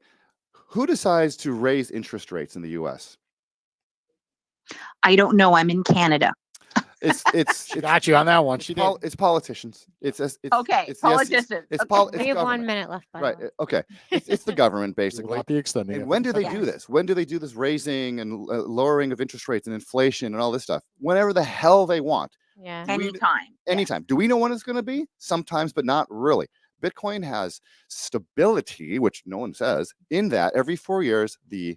Who decides to raise interest rates in the US? I don't know. I'm in Canada. It's She got you on that one. it's, She did. it's politicians. It's Okay, the SEC. politicians. It's Okay. We have 1 government. minute left. By Right. the way. Okay. It's the government We will basically. not be extending And it. when for do they the do second this? When do they do this raising and lowering of interest rates and inflation and all this stuff? Whenever the hell they want. Yeah. Do we- Anytime. Anytime. Do we know when it's going to be? Sometimes, but not really. Bitcoin has stability, which no one says, in that every 4 years, the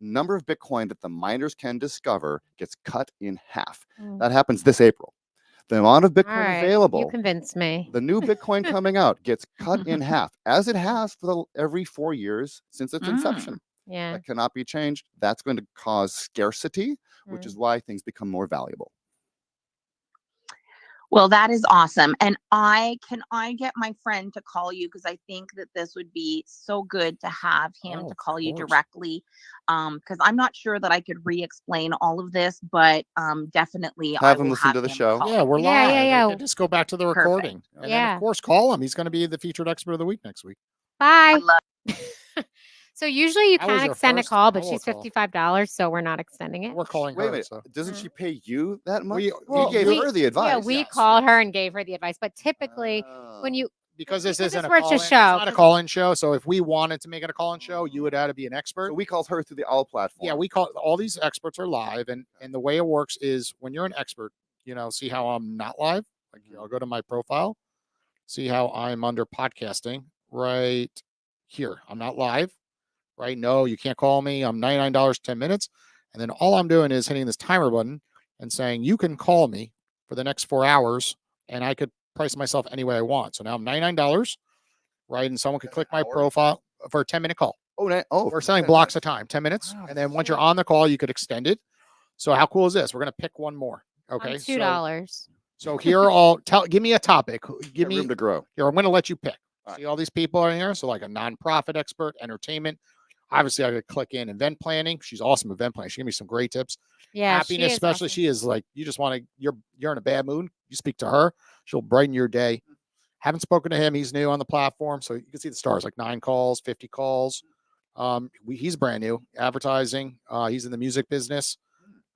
number of Bitcoin that the miners can discover gets cut in half. Mm. That happens this April. The amount of All Bitcoin right. You available, convinced me. the new Bitcoin coming out gets cut in half, as it has for every 4 years since its inception. Yeah. That cannot be changed. That's going to cause scarcity, which is why things become more valuable. Well, that is awesome. And I get my friend to call you, because I think that this would be so good to have him Oh, to of call you course. directly. Because I'm not sure that I could re-explain all of this, but definitely I Have him will listen have to the him show. call Yeah, we're Yeah, live. yeah, We yeah. can just go back to the Perfect. recording. And then, Yeah. of course, call him. He's going to be the featured expert of the week next week. Bye. I love So usually you That was can your extend a first call, but Owwll she's call. $55, so we're not extending it. We're calling Wait a her. minute. So. Doesn't she pay you that much? We- you gave we- her the advice. Yeah, we Yes, called yes. her and gave her the advice. But typically, when Oh. you Because this because isn't it's a where it's a call-in. It's show, not a 'cause- call-in show. So if we wanted to make it a call-in show, you would have to be an expert. So we called her through the Owwll platform. Yeah, we call all these experts are live, and the way it works is when you're an expert, see how I'm not live. Like I'll go to my profile, see how I'm under podcasting right here. I'm not live, right? No, you can't call me. I'm $99 10 minutes, and then all I'm doing is hitting this timer button and saying you can call me for the next 4 hours, and I could price myself any way I want. So now I'm $99, right? And someone could click my hour? profile for a 10-minute call. We're selling blocks of time, 10 minutes. Wow, And then that's once so you're on the call, you could extend it. So how cool is this? We're going to pick one more. on Okay. $2. So here are all give me a topic. Give Got room me to grow. here. I'm going to let you pick. All right. See all these people are in here. So like a nonprofit expert, entertainment. Obviously, I could click in event planning. She's awesome event planning. She gave me some great tips. Yeah, Happiness, she is especially. awesome. She is like you just want to. You're in a bad mood. You speak to her. She'll brighten your day. Haven't spoken to him. He's new on the platform, so you can see the stars like 9 calls, 50 calls. He's brand new advertising. He's in the music business.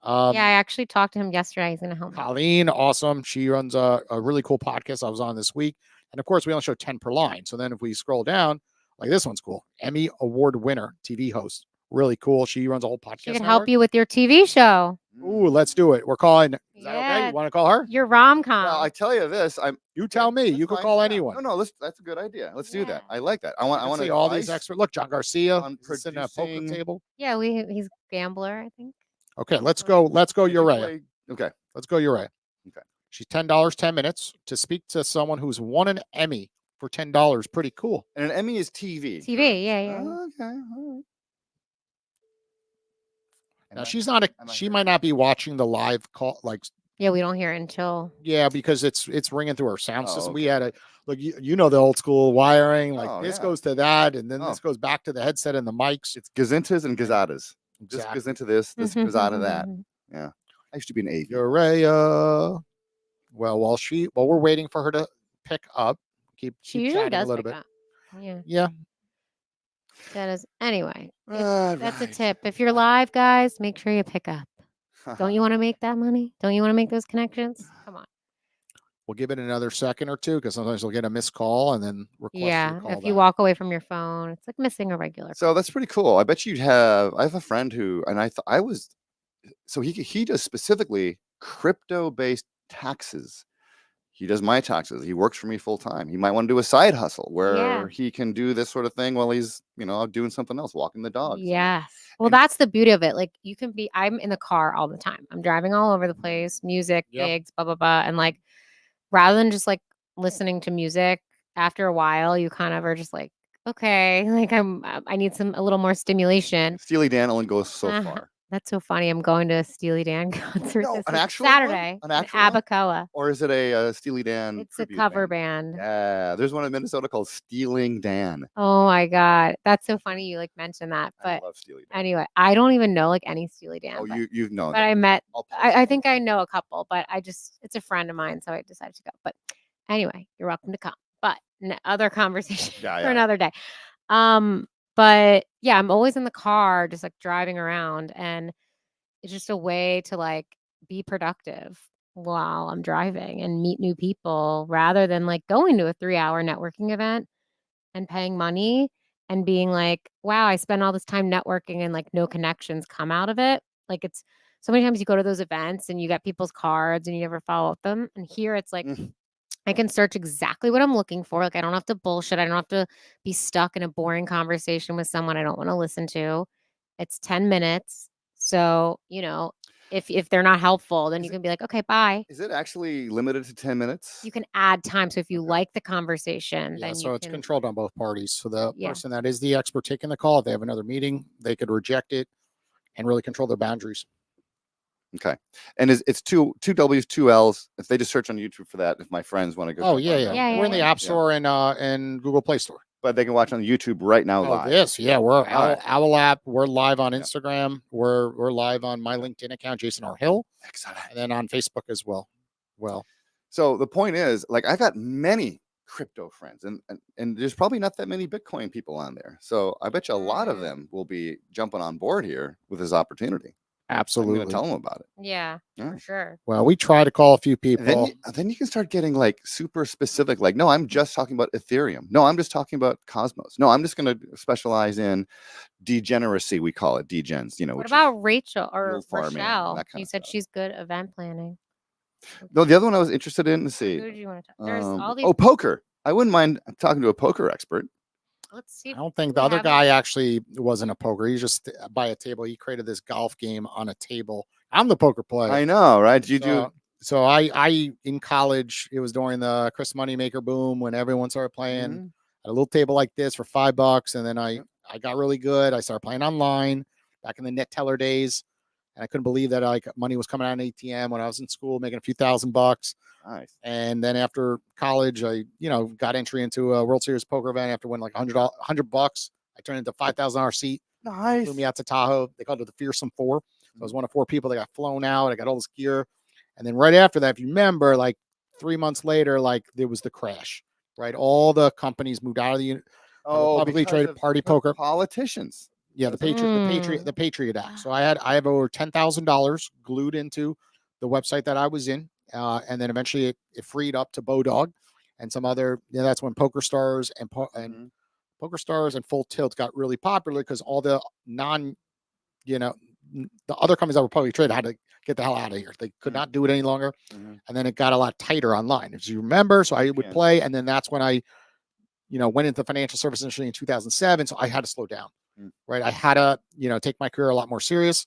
Yeah, I actually talked to him yesterday. He's gonna help me. Colleen, awesome. She runs a really cool podcast I was on this week. And of course, we only show 10 per line. So then if we scroll down, like this one's cool. Emmy Award winner, TV host. Really cool. She runs a whole podcast. She can help you with your TV show. Ooh, let's do it. We're calling. Is that okay? Yeah. You want to call her? Your rom-com. Well, I tell you this. You tell me. That's You could fine. call Yeah. anyone. No, that's a good idea. Let's do that. Yeah. I like that. I I want see to all these experts. Look, John Garcia on is in a poker producing- table. Yeah, he's a gambler, I think. Okay, let's go. Let's go, Uriah. Okay. Let's go, Uriah. Okay. She's $10, 10 minutes to speak to someone who's won an Emmy for $10. Pretty cool. And an Emmy is TV. TV, yeah. Okay. All right. Now she's not. She might not be watching the live call. Like, Yeah, we don't hear it until yeah, because it's ringing through our sound Oh, system. okay. We had a look. You know the old school wiring. Like Oh, this yeah. goes to that, and then Oh. this goes back to the headset and the mics. It's gazintas and gazadas. This Exactly. goes into this goes out of that. Yeah. I used to be an AV. Uriah. Well, while we're waiting for her to pick up, keep She keep usually chatting does a little pick bit. up. Yeah, Yeah. that is. Anyway, All that's a right. tip. If you're live, guys, make sure you pick up. Don't you want to make that money? Don't you want to make those connections? Come on. We'll give it another second or two because sometimes we'll get a missed call and then request you Yeah, to call if you back. walk away from your phone, it's like missing a regular. So that's pretty cool. I bet you'd have. I have a friend who, and I was. So he does specifically crypto-based taxes. He does my taxes. He works for me full time. He might want to do a side hustle where Yeah. he can do this sort of thing while he's out doing something else, walking the dogs. Yes. Well, And- that's the beauty of it. Like I'm in the car all the time. I'm driving all over the place, music, Yep. gigs, blah, blah, blah. And like, rather than just like listening to music, after a while, you kind of are just like, okay, like I need a little more stimulation. Steely Dan only goes so Uh-huh. far. That's so funny. I'm going to a Steely Dan concert No, this an week, actual one? Saturday An in actual one? Abacoa. Or is it a Steely Dan? It's a tribute cover band. Yeah, there's one in Minnesota called Stealing Dan. Oh my God. That's so funny you like mentioned that. I But love Steely Dan. anyway, I don't even know like any Steely Dan. Oh, but, you've known. but I met, I'll post I it. think I know a couple, but it's a friend of mine. So I decided to go. But anyway, you're welcome to come. But other conversation Yeah, for yeah. another day. But yeah, I'm always in the car, just like driving around, and it's just a way to like be productive. while I'm driving and meet new people rather than like going to a 3-hour networking event and paying money and being like, wow, I spent all this time networking and like no connections come out of it. Like it's so many times you go to those events and you get people's cards and you never follow up them. And here it's like Mm. I can search exactly what I'm looking for. Like I don't have to bullshit. I don't have to be stuck in a boring conversation with someone I don't want to listen to. It's 10 minutes. So, if they're not helpful, then Is you it- can be like, okay, bye. Is it actually limited to 10 minutes? You can add time. So if you Okay. like the conversation, Yeah, then so you it's can. controlled on both parties. So the Yeah. person that is the expert taking the call, if they have another meeting, they could reject it and really control their boundaries. Okay. And it's two W's, two L's. If they just search on YouTube for that, if my friends want to go. Oh jump yeah, on yeah. them, Yeah, that's We're in the fine. App Yeah. Store and Google Play Store. But they can watch on YouTube right now Oh, live. this, yeah, we're right. Owwll app. We're live on Yeah. Instagram. We're live on my LinkedIn account, Jason R. Hill, Excellent. and then on Facebook as well. Well, So the point is, like, I've got many crypto friends, and there's probably not that many Bitcoin people on there. So I bet you a lot of them will be jumping on board here with this opportunity. I'm going to absolutely. tell them about it. Yeah, All for right. sure. Well, we try to call a few And then, people. then you can start getting like super specific. Like, no, I'm just talking about Ethereum. No, I'm just talking about Cosmos. No, I'm just going to specialize in degeneracy. We call it degens. What which is about Rachel or yield farming and Rochelle? that kind You of said stuff. she's good at event planning. No, the other one I was interested in. Let's see. Who did you want to talk? There's all these. Oh, poker. I wouldn't mind talking to a poker expert. Let's see. I don't think do the we other have it? guy actually wasn't a poker. He just by a table. He created this golf game on a table. I'm the poker player. I know, right? Did you do? So I in college, it was during the Chris Moneymaker boom when everyone started playing Mhm. at a little table like this for $5. And then Yep. I got really good. I started playing online back in the net teller days. And I couldn't believe that like money was coming out of an ATM when I was in school, making a few $1,000. Nice. And then after college, I, got entry into a World Series poker event after winning like $100. I turned into a $5,000 seat. Nice. Flew me out to Tahoe. They called it the Fearsome Four. So I was one of 4 people that got flown out. I got all this gear. And then right after that, if you remember, like 3 months later, like there was the crash, right? All the companies moved out of the publicly because traded of party poker. politicians. Yeah, the Patriot Act. So I have over $10,000 glued into the website that I was in, and then eventually it freed up to Bodog and some other. That's when Poker Stars and Mhm. Poker Stars and Full Tilt got really popular because all the the other companies that were publicly traded had to get the hell out of here. They could not do it any longer, Mhm. and then it got a lot tighter online, as you remember. So I would Yeah. play, and then that's when I went into the financial service industry in 2007. So I had to slow down, right? I had to, take my career a lot more serious.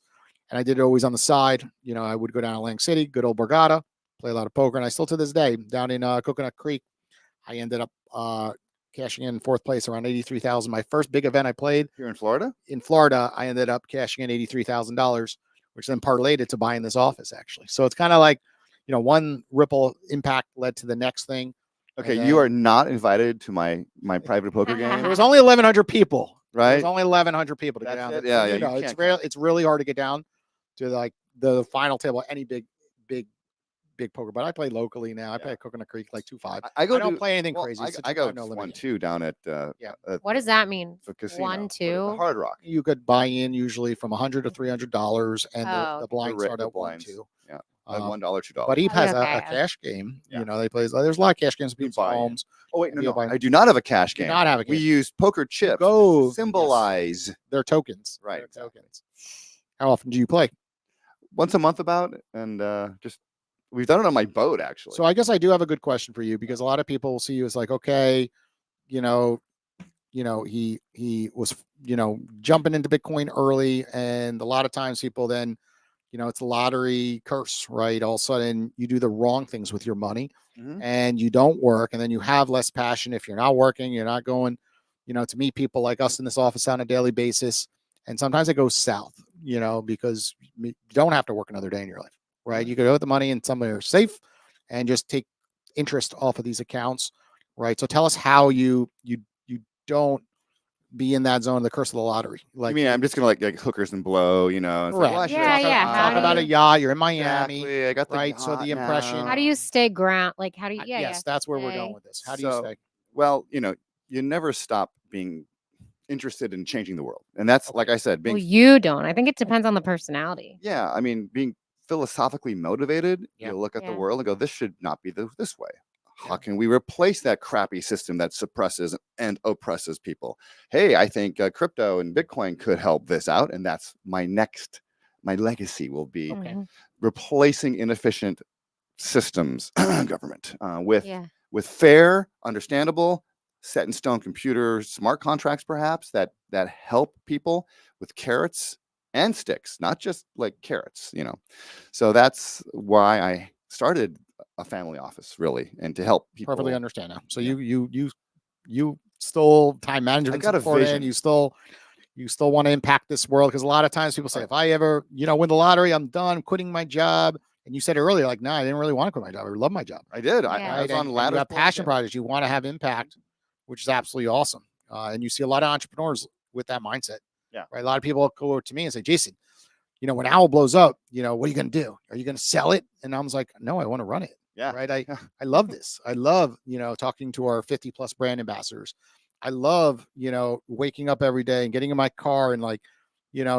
And I did it always on the side. I would go down to Atlantic City, good old Borgata, play a lot of poker. And I still to this day, down in Coconut Creek, I ended up cashing in 4th place around 83,000. My first big event I played Here in Florida? in Florida, I ended up cashing in $83,000, which then parlayed it to buying this office actually. So it's kind of like, one ripple impact led to the next thing. Okay, And you then- are not invited to my private poker game. There was only 1,100 people. There Right? was only 1,100 people to get That's down. it? there. Yeah, And, yeah, you it's can't real. count. It's really hard to get down to like the final table. Any big poker, but I play locally now. I play at Coconut Creek like 2-5. I go don't do- play anything well, crazy. It's I go 2-5, no limit. 1-2 down at Yeah. at What does that mean? the casino. 1, What is it? 2? The Hard Rock. You could buy in usually from $100 to $300, and Oh, the blinds start the at 1, blinds. 2. Yeah. Like $1, $2. But he has okay. a cash game. Yeah. They play. There's a lot of cash games. You People's buy in. homes. Oh wait, You'll no. buy- I do not have a cash Do game. not have a We cash. use poker chips Go. to symbolize. They're tokens. Right, They're exactly. tokens. How often do you play? Once a month about, and just we've done it on my boat actually. So I guess I do have a good question for you because a lot of people will see you as like, okay, he was, jumping into Bitcoin early. And a lot of times people then, it's a lottery curse, right? All of a sudden you do the wrong things with your money Mhm. and you don't work. And then you have less passion. If you're not working, you're not going, to meet people like us in this office on a daily basis. And sometimes it goes south, because you don't have to work another day in your life, right? You could put the money in somewhere safe and just take interest off of these accounts, right? So tell us how you don't be in that zone of the curse of the lottery. Like, you mean I'm just gonna like hookers and blow, It's like, correct. well, I should Yeah, talk yeah, about- how Talk do about a you- yacht. You're in Miami, Exactly. I got the right? So the yacht impression. now. How do you stay ground? Like, how do you? Yeah, yes, that's where we're going stay- with this. How do you So- stay? Well, you never stop being interested in changing the world, and that's like I said, Well, being you don't. I think it depends on the personality. yeah. I mean, being philosophically motivated, Yeah. you look at the Yeah. world and go, this should not be this way. How can we replace that crappy system that suppresses and oppresses people? Hey, I think crypto and Bitcoin could help this out. And that's my legacy will be Mhm. replacing inefficient systems, government, Yeah. with fair, understandable, set in stone computer smart contracts, perhaps that help people with carrots and sticks, not just like carrots, So that's why I started a family office, really, and to help people. Perfectly understand now. So Yeah. you still time management got a important. vision. You still want to impact this world, because a lot of times people say, Right. if I ever win the lottery, I'm done, I'm quitting my job. And you said earlier, like, no, I didn't really want to quit my job. I love my job. I did. I Yeah. was Right? on And you ladders. have passion projects. You want to have impact, which is absolutely awesome. And you see a lot of entrepreneurs with that mindset. Yeah. Right. A lot of people go to me and say, Jason, when Owwll blows up, what are you going to do? Are you going to sell it? And I was like, no, I want to run it. Yeah. Right. I love this. I love, talking to our 50 plus brand ambassadors. I love, waking up every day and getting in my car and like,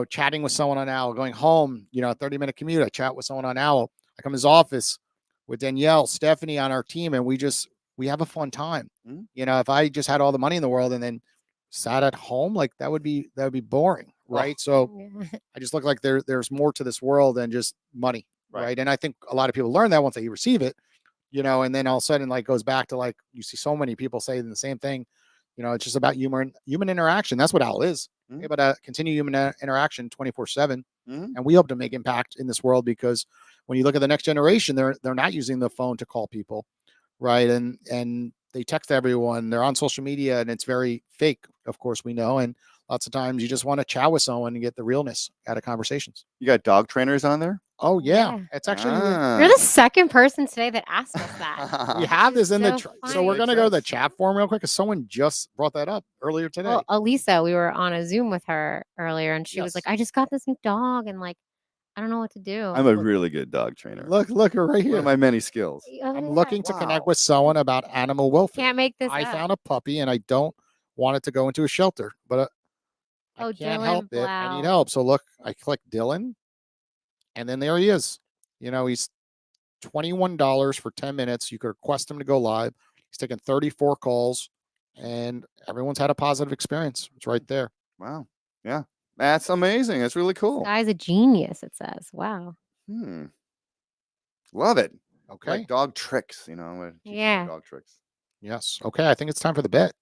chatting with someone on Owwll, going home, a 30-minute commute. I chat with someone on Owwll. I come to his office with Danielle, Stephanie on our team, and we have a fun time. Mhm. If I just had all the money in the world and then sat at home, like that would be boring. Right. So Yeah. I just look like there's more to this world than just money. Right. And I think a lot of people learn that once they receive it, and then all of a sudden, like, goes back to, like, you see so many people saying the same thing. It's just about human interaction. That's what Owwll is. Mhm. Able to continue human interaction 24/7. Mhm. And we hope to make impact in this world, because when you look at the next generation, they're not using the phone to call people, right? And they text everyone. They're on social media, and it's very fake, of course, we know. And lots of times you just want to chat with someone and get the realness out of conversations. You got dog trainers on there? Oh yeah, Yeah. it's actually You're the second person today that asked us that. we have Which this is in the so so we're funny. gonna go to the chat forum real quick, because someone just brought that up earlier today. Well, Elisa, we were on a Zoom with her earlier, and she was like, Yes. "I just got this new dog, and like, I don't know what to do." I'm a really good dog trainer. Look right One here. of my many skills. Oh, I'm yeah. looking to connect Wow. with someone about animal welfare. Can't make this I up. found a puppy and I don't want it to go into a shelter, but I Oh, can't Dylan help it. I need Blau. help. So look, I click Dylan, and then there he is. He's $21 for 10 minutes. You could request him to go live. He's taken 34 calls, and everyone's had a positive experience. It's right there. Wow. Yeah. That's amazing. That's really This cool. guy's a genius, it says. Wow. Love it. Okay. Like dog tricks, I'm gonna teach you Yeah. dog tricks. Yes. Okay. I think it's time for the bet.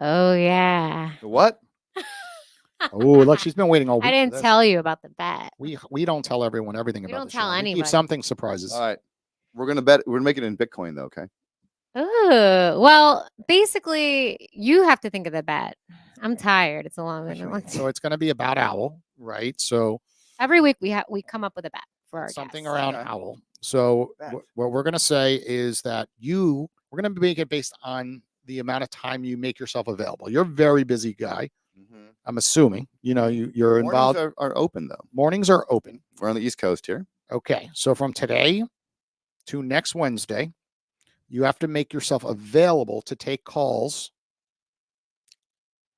Oh, yeah. The what? Oh, look, she's been waiting all week. I for didn't this. tell you about the bet. We don't tell everyone everything We about don't the tell show. We keep anybody. something surprises. All right. We're gonna bet. We're gonna make it in Bitcoin though, okay? Oh, well, basically, you have to think of the bet. I'm tired. It's a long one. So it's going to be about Owwll, right? So Every week we come up with a bet for our something guests. around Okay. Owwll. So Bet. what we're going to say is that we're going to make it based on the amount of time you make yourself available. You're a very busy guy. Mm-hmm. I'm assuming, you're involved. Mornings are open though. Mornings are open. We're on the East Coast here. Okay. So from today to next Wednesday, you have to make yourself available to take calls.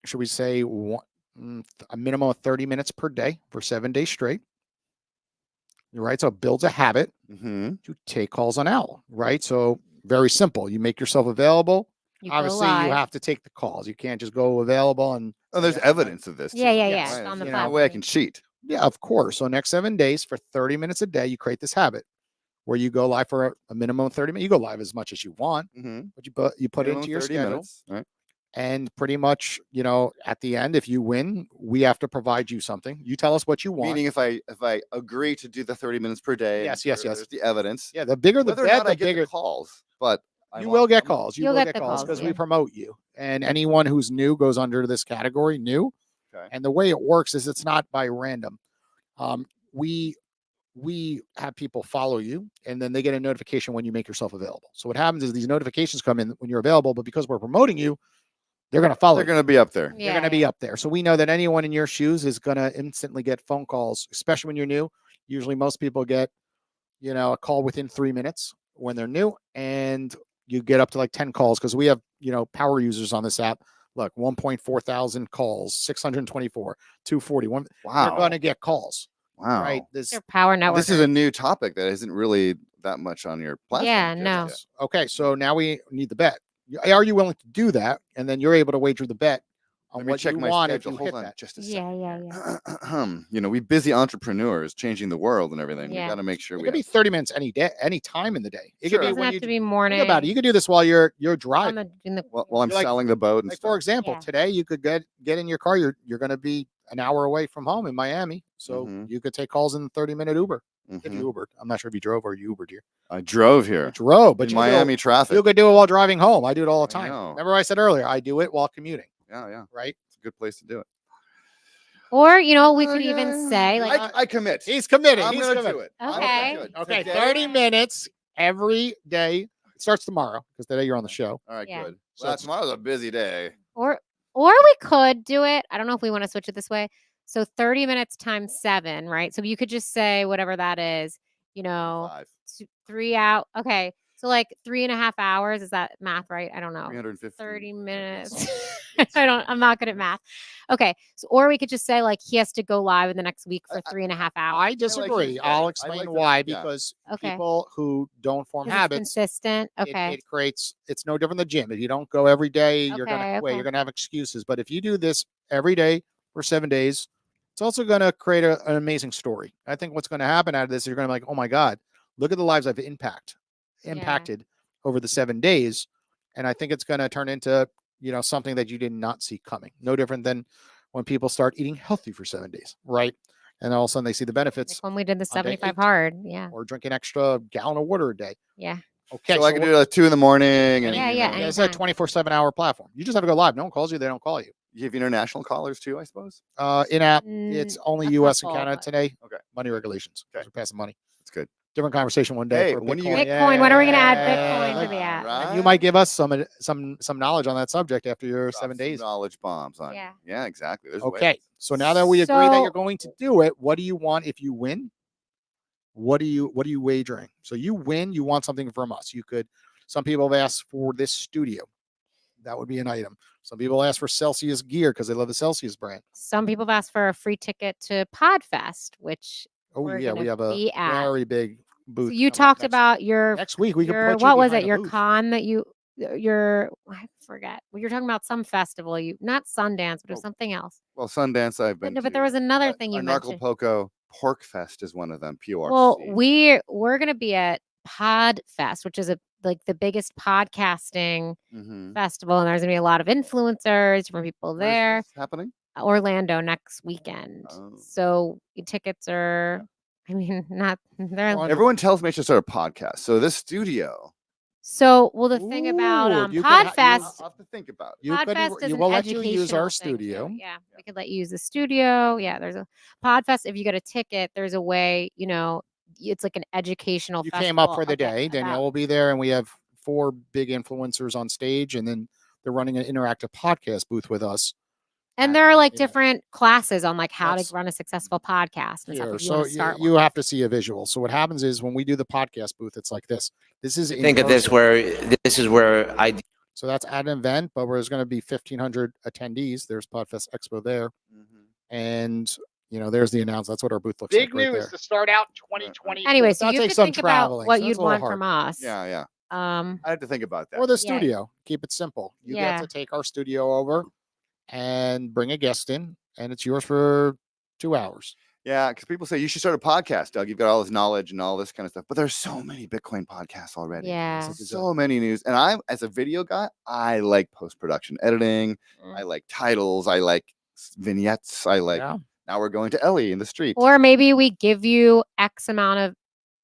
Should we say a minimum of 30 minutes per day for 7 days straight? Right. So it builds a habit Mm-hmm. to take calls on Owwll. Right. So very simple. You make yourself available. You go Obviously, you live. have to take the calls. You can't just go available and Oh, there's evidence of this. Yeah, too. yeah, Yes. yeah. Right. On the There's platform. no way I platform. can cheat. yeah, of course. So next 7 days for 30 minutes a day, you create this habit where you go live for a minimum of 30 minutes. You go live as much as you want, Mm-hmm. but you put it into your 30 schedule. minutes. Right. And pretty much, at the end, if you win, we have to provide you something. You tell us what you want. Meaning, if I agree to do the 30 minutes per day, Yes. there's the evidence. Yeah, the bigger the Whether or bet, not the I get bigger the calls, but you will get calls. You You'll will get get the calls calls, because yeah. we promote you. And anyone who's new goes under this category, new. Okay. And the way it works is it's not by random. We have people follow you, and then they get a notification when you make yourself available. So what happens is these notifications come in when you're available, but because we're promoting you, they're going to follow They're you. going to be up there. They're going to be up there. So we know that anyone in your shoes is going to instantly get phone calls, especially when you're new. Usually most people get, a call within 3 minutes when they're new, and you get up to like 10 calls because we have, power users on this app. Look, 1.4 thousand calls, 624, 241. They're Wow. going to get calls. Wow. right? This Your power network. This is a new topic that isn't really that much on your platform. Yeah, just no. yet. okay. So now we need the bet. Are you willing to do that? And then you're able to wager the bet on Let me what check you my want if schedule. you Hold hit on that. just a Yeah, second. You know, we busy entrepreneurs changing the world and everything. Yeah. We got to make sure It we could be have 30 minutes any day, any time in the day. It Sure. could be doesn't when have you to be think morning. about it. You could do this while you're driving. while I'm You're like- selling the boat and Like stuff. for example, Yeah. today you could get in your car. You're going to be an hour away from home in Miami, so Mhm. you could take calls in 30-minute Uber if Mhm. you Ubered. I'm not sure if you drove or you Ubered here. I drove You here drove, but in you Miami traffic. you could do it while driving home. I do it all the I time. know. Remember I said earlier, I do it while commuting. Yeah. Right? It's a good place to do it. Or, we could even say, like, I commit. He's committed. I'm He's going to committed. do it. Okay. I'm gonna do it. Okay, Today- 30 minutes every day. It starts tomorrow because today you're on the show. All right, Yeah. good. So Well, it's- tomorrow's a busy day. or we could do it. I don't know if we want to switch it this way. So 30 minutes times 7, right? So you could just say whatever that is, 5. 3 out. Okay. So like 3.5 hours. Is that math right? I don't know. 350. 30 Yes. minutes. Yes. I'm not good at math. Okay. So, or we could just say like he has to go live in the next week for 3.5 hours. I disagree. his I'll better. I explain like the- why. yeah. Because Okay. people who don't form 'Cause it's habits, consistent. Okay. it creates. It's no different than the gym. If you don't go every day, you're Okay, gonna quit. okay. You're gonna have excuses. But if you do this every day for 7 days, it's also gonna create an amazing story. I think what's gonna happen out of this, you're gonna be like, oh my god, look at the lives I've impacted over the 7 days, and I think it's gonna turn into something that you did not see coming. No different than when people start eating healthy for 7 days, right? And all of a sudden they see the Like benefits, when we did the on day 75 8. hard. Yeah. or drink an extra gallon of water a day. Yeah. Okay, So I can do it at 2 in the morning. And, Yeah, yeah, It's a anytime. 24/7 hour platform. You just have to go live. No one calls you. They don't call you. You have international callers too, I suppose. In app, it's only a U.S. and couple, Canada but- today. Okay. Money regulations. Okay. We're passing money. That's good. Different conversation one day. Hey, for when do you- Bitcoin. Bitcoin, when are we gonna add Yeah, Bitcoin to the app? And you might give us some knowledge on that subject after your Drop 7 some days. knowledge bombs on. Yeah. Yeah, exactly. There's Okay. ways. So now that we agree that So- you're going to do it, what do you want if you win? What are you wagering? So you win, you want something from us. Some people have asked for this studio. That would be an item. Some people ask for Celsius gear because they love the Celsius brand. Some people have asked for a free ticket to Podfest, which Oh We're yeah, we gonna have a be at. very big booth. so you coming up talked next- about your next week. We could your put you what was behind it? a Your booth. con that I forget. Well, you're talking about some festival. Not Sundance, but it was Oh. something else. Well, Sundance I've been. No, but there to. was another thing you mentioned. Narcopoco Pork Fest is one of them. PRC. Well, we're gonna be at Podfest, which is like the biggest podcasting Mhm. festival, and there's gonna be a lot of influencers, different people Where is there. this happening? Orlando next weekend. Oh. So tickets are, I mean, not they're. Well, Everyone tells me I should start a podcast. So this studio, So well, the thing about Ooh, you could ha- you- Podfest. I'll have to think about it. You could Podfest is you an will let you use our educational thing, too. studio. Yeah, we could let you use the studio. Yeah, there's a Podfest. If you get a ticket, there's a way. It's like an educational. You came up festival for the about- day. Danielle about- will be there, and we have 4 big influencers on stage, and then they're running an interactive podcast booth with us. And there are like Yeah. different classes on like how That's- to run a successful podcast and stuff. Here. If you So want to start you one. have to see a visual. So what happens is when we do the podcast booth, it's like this. This is in Think of this person. where this is where I So that's at an event, but there's going to be 1,500 attendees. There's Podfest Expo there, Mhm. and there's the announcement. That's what our booth looks like. Big right news there. to start out 2020. Anyway, so That you takes could some think traveling, about what so you'd that's a little want hard. from us. Yeah. Um, I have to think about that. Or the Yeah. studio. Keep it simple. You Yeah. get to take our studio over and bring a guest in, and it's yours for 2 hours. Yeah, because people say you should start a podcast, Doug. You've got all this knowledge and all this kind of stuff. But there's so many Bitcoin podcasts already. Yeah. So many news. And I, as a video guy, I like post-production editing. I like titles. I like vignettes. I like, Yeah. now we're going to Ellie in the street. or maybe we give you X amount of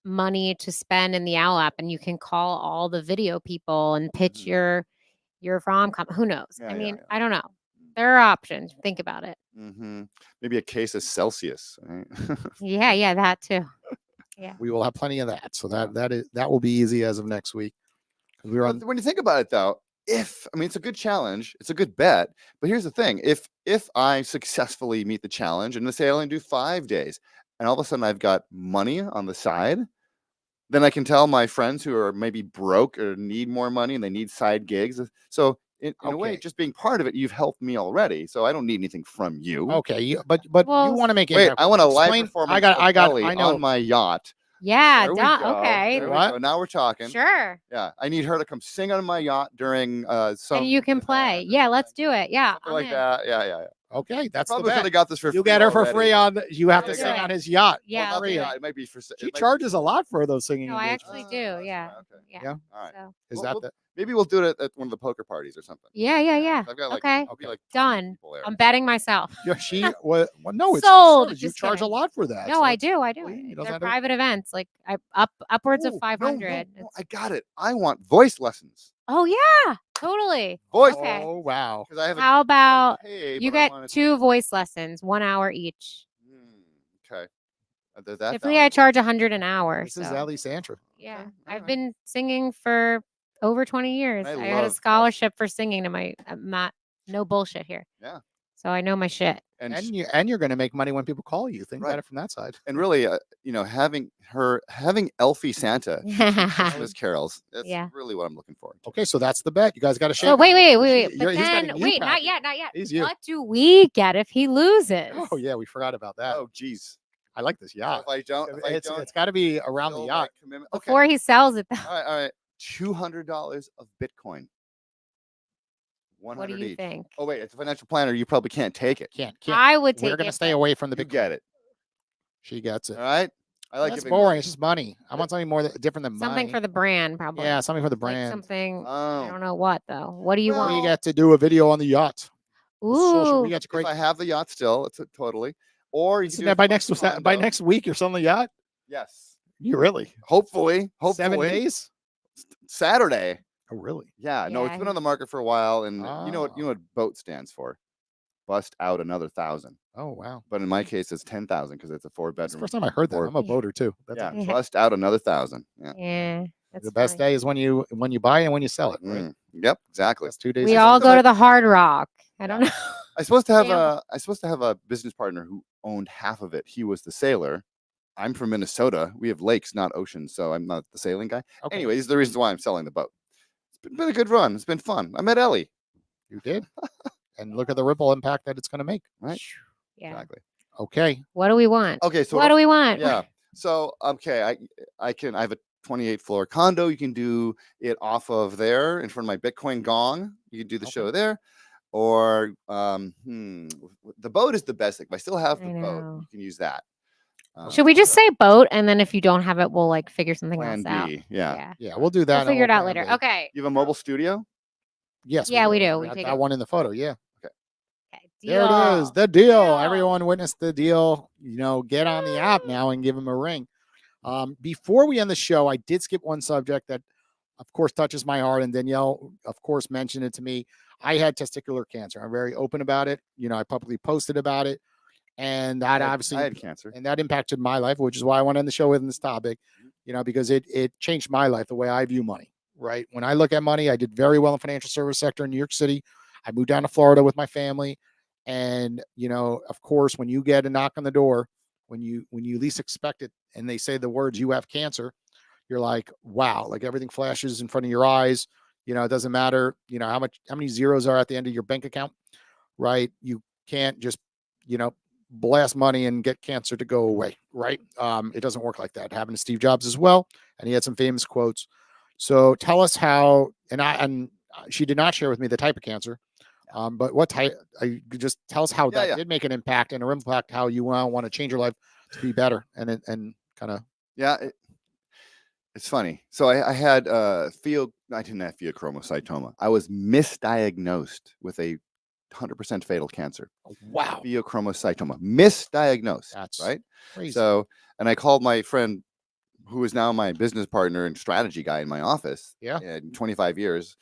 money to spend in the Owl app, and you can call all the video people and pitch Mhm. your rom com. Who knows? Yeah, I yeah, mean, yeah. I don't know. There are options. Think about it. Maybe a case of Celsius. Right? Yeah, that too. We will have plenty of that. So that will be easy as of next week. 'Cause we were on. But when you think about it, though, it's a good challenge, it's a good bet. But here's the thing: if I successfully meet the challenge, and let's say I only do 5 days, and all of a sudden I've got money on the side, then I can tell my friends who are maybe broke or need more money and they need side gigs. So in a way, Okay. just being part of it, you've helped me already. So I don't need anything from you. Okay, but you Well, want to make Wait, impact. I want a live Explain- performance I know. on my yacht. yeah, There we done. go. Okay. There we What? go. Now we're talking. Sure. Yeah, I need her to come sing on my yacht during some. And you can event play. or Yeah, let's something. do it. Yeah. Something I'm like in. that. Yeah. Okay, that's the Probably should bet. have got this for You free get her for already, free but- you have to Let's sing do on it. his yacht. Yeah, Well, I'll not do the it. yacht. It might be for. She charges a lot for those singing No, I engagements. actually do. that's Yeah. right, okay. Yeah. Yeah. All right. So. Is Well, that well, the Maybe we'll do it at one of the poker parties or something. Yeah. I've got like Okay. it'll be like 20 Done. people there. I'm betting myself. she well no, it's Sold. service. You Just charge a kidding. lot for that. No, so I it's- do. well, he doesn't They're have to- private events, like upwards Ooh, of no, 500. no, I got it. I want voice lessons. Oh yeah, totally. Voice Okay. Oh wow. because I have. How about Hey, you but I get wanted- 2 voice lessons, 1 hour each? Okay. They're that Typically, I valuable. charge 100 an hour. This is so, Ellie Santra. yeah, Okay, I've alright. been singing for over 20 years. I I had a love scholarship for singing to my. I'm not no bullshit here. Yeah. So I know my shit. And And you're going to make money when people call you. Think Right. about it from that side. and really, having Elfie Santa Christmas carols. That's Yeah. really what I'm looking for. Okay, so that's the bet. You guys got to shake. So wait. You're- But he's then betting you, wait, not Patrick. yet, not yet. He's you. What do we get if he loses? Oh yeah, we forgot about that. Oh, geez. I like this yacht. If I don't, It's got to be around the fulfill yacht. my commitment- Okay. Before he sells it, though. All right. $200 of Bitcoin. 100 What do you each. think? Oh wait, it's a financial planner. You probably can't take it. Can't. I would take We're going to it, stay but- away from the You big. get it. She gets it. All right. I like That's giving boring. money. It's just money. I want something more different than something money. for the brand, probably. Yeah, something for the Like brand. something. Oh. I don't know what though. What do you Well, We want? get to do a video on the yacht. Social. We Ooh, get to If create. I have the yacht still, it's totally. Or you can Isn't do that it by from next a by condo. next week you're selling the yacht? Yes. You really? Hopefully. 7 days? Saturday. Oh really? Yeah. No, it's Yeah, been on the market for a while, and you know Oh. what BOAT stands for? Bust out another 1,000. Oh wow. But in my case, it's 10,000 because it's a That's the 4-bedroom. first time I heard that. Or- I'm a Yeah. boater too. That's Yeah, Yeah. bust out another 1,000. Yeah. yeah. That's the best funny. day is when you buy and when you sell it. Right? Yep, exactly. That's 2 days. We of- all so go that- to the Hard Rock. I don't know. I supposed to have Gamble. a business partner who owned half of it. He was the sailor. I'm from Minnesota. We have lakes, not oceans, so I'm not the sailing guy. Okay. Anyway, these are the reasons why I'm selling the boat. It's been a good run. It's been fun. I met Ellie. You did. And look at the ripple impact that it's going to make. Right. Yeah. Exactly. Okay. What do we want? Okay, so What do we want? yeah. So okay, I have a 28 floor condo. You can do it off of there in front of my Bitcoin gong. You can do the Okay. show there. Or the boat is the best thing. If I still have the I boat, know. you can use that. Should we just say boat, and then if you don't have it, we'll like figure something Plan else out. B? Yeah. Yeah. Yeah, we'll do that. We'll and figure it out plan later. B. Okay. You have a mobile studio? Yes. Yeah, we do. We got take that it. one in the photo. Yeah. Okay. There it is. Deal. The deal. Deal. Everyone witnessed the deal. Get on the app now and give him a ring. Before we end the show, I did skip one subject that, of course, touches my heart. And Danielle, of course, mentioned it to me. I had testicular cancer. I'm very open about it. I publicly posted about it. And that obviously, I had cancer. and that impacted my life, which is why I want to end the show with this topic, because it changed my life, the way I view money, right? When I look at money, I did very well in the financial service sector in New York City. I moved down to Florida with my family. And, of course, when you get a knock on the door, when you least expect it, and they say the words, "You have cancer," you're like, wow, like everything flashes in front of your eyes. It doesn't matter, how many zeros are at the end of your bank account, right? You can't just, blast money and get cancer to go away, right? It doesn't work like that. It happened to Steve Jobs as well, and he had some famous quotes. So tell us how, and she did not share with me the type of cancer, but what type? Just tell us how that did make an impact and an impact, how you want to change your life to be better, and kind of. Yeah, it's funny. So I had I didn't have pheochromocytoma. I was misdiagnosed with a 100% fatal cancer. Wow. Pheochromocytoma. Misdiagnosed. That's right. Crazy. So, and I called my friend who is now my business partner and strategy guy in my office. Yeah. In 25 years.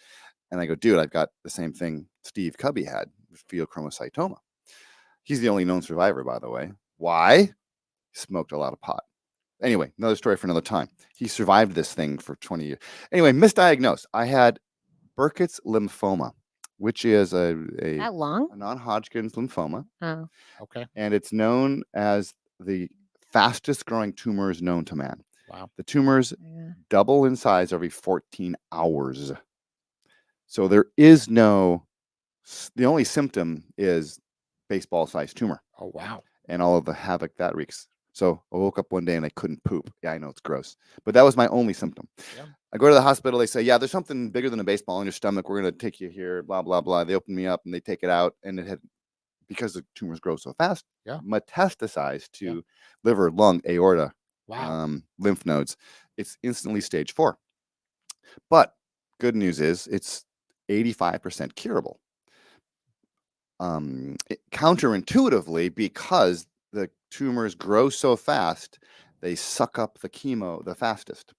And I go, dude, I've got the same thing Steve Cubby had, pheochromocytoma. He's the only known survivor, by the way. Why? He smoked a lot of pot. Anyway, another story for another time. He survived this thing for 20 years. Anyway, misdiagnosed. I had Burkitt's lymphoma, which is a That long? non-Hodgkin's lymphoma. Oh. Okay. And it's known as the fastest growing tumors known to man. Wow. The tumors Yeah. double in size every 14 hours. So there is no, the only symptom is baseball-sized tumor Oh, wow. and all of the havoc that wreaks. So I woke up one day and I couldn't poop. Yeah, I know it's gross, but that was my only symptom. Yeah. I go to the hospital. They say, yeah, there's something bigger than a baseball in your stomach. We're going to take you here, blah, blah, blah. They open me up and they take it out. And it had, because the tumors grow so fast, Yeah. metastasized to liver, lung, aorta, Wow. lymph nodes. It's instantly stage 4. But good news is it's 85% curable. Counterintuitively, because the tumors grow so fast, they suck up the chemo the fastest.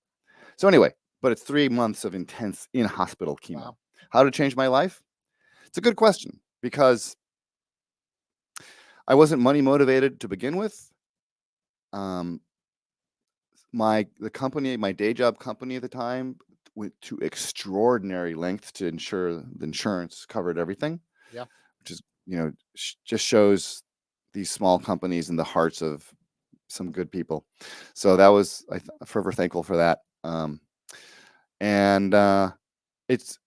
So anyway, but it's 3 months of intense in-hospital chemo. Wow. How did it change my life? It's a good question, because I wasn't money motivated to begin with. The company, my day job company at the time, went to extraordinary lengths to ensure the insurance covered everything. Yeah. Which is, just shows these small companies in the hearts of some good people. So that was, forever thankful for that. It's,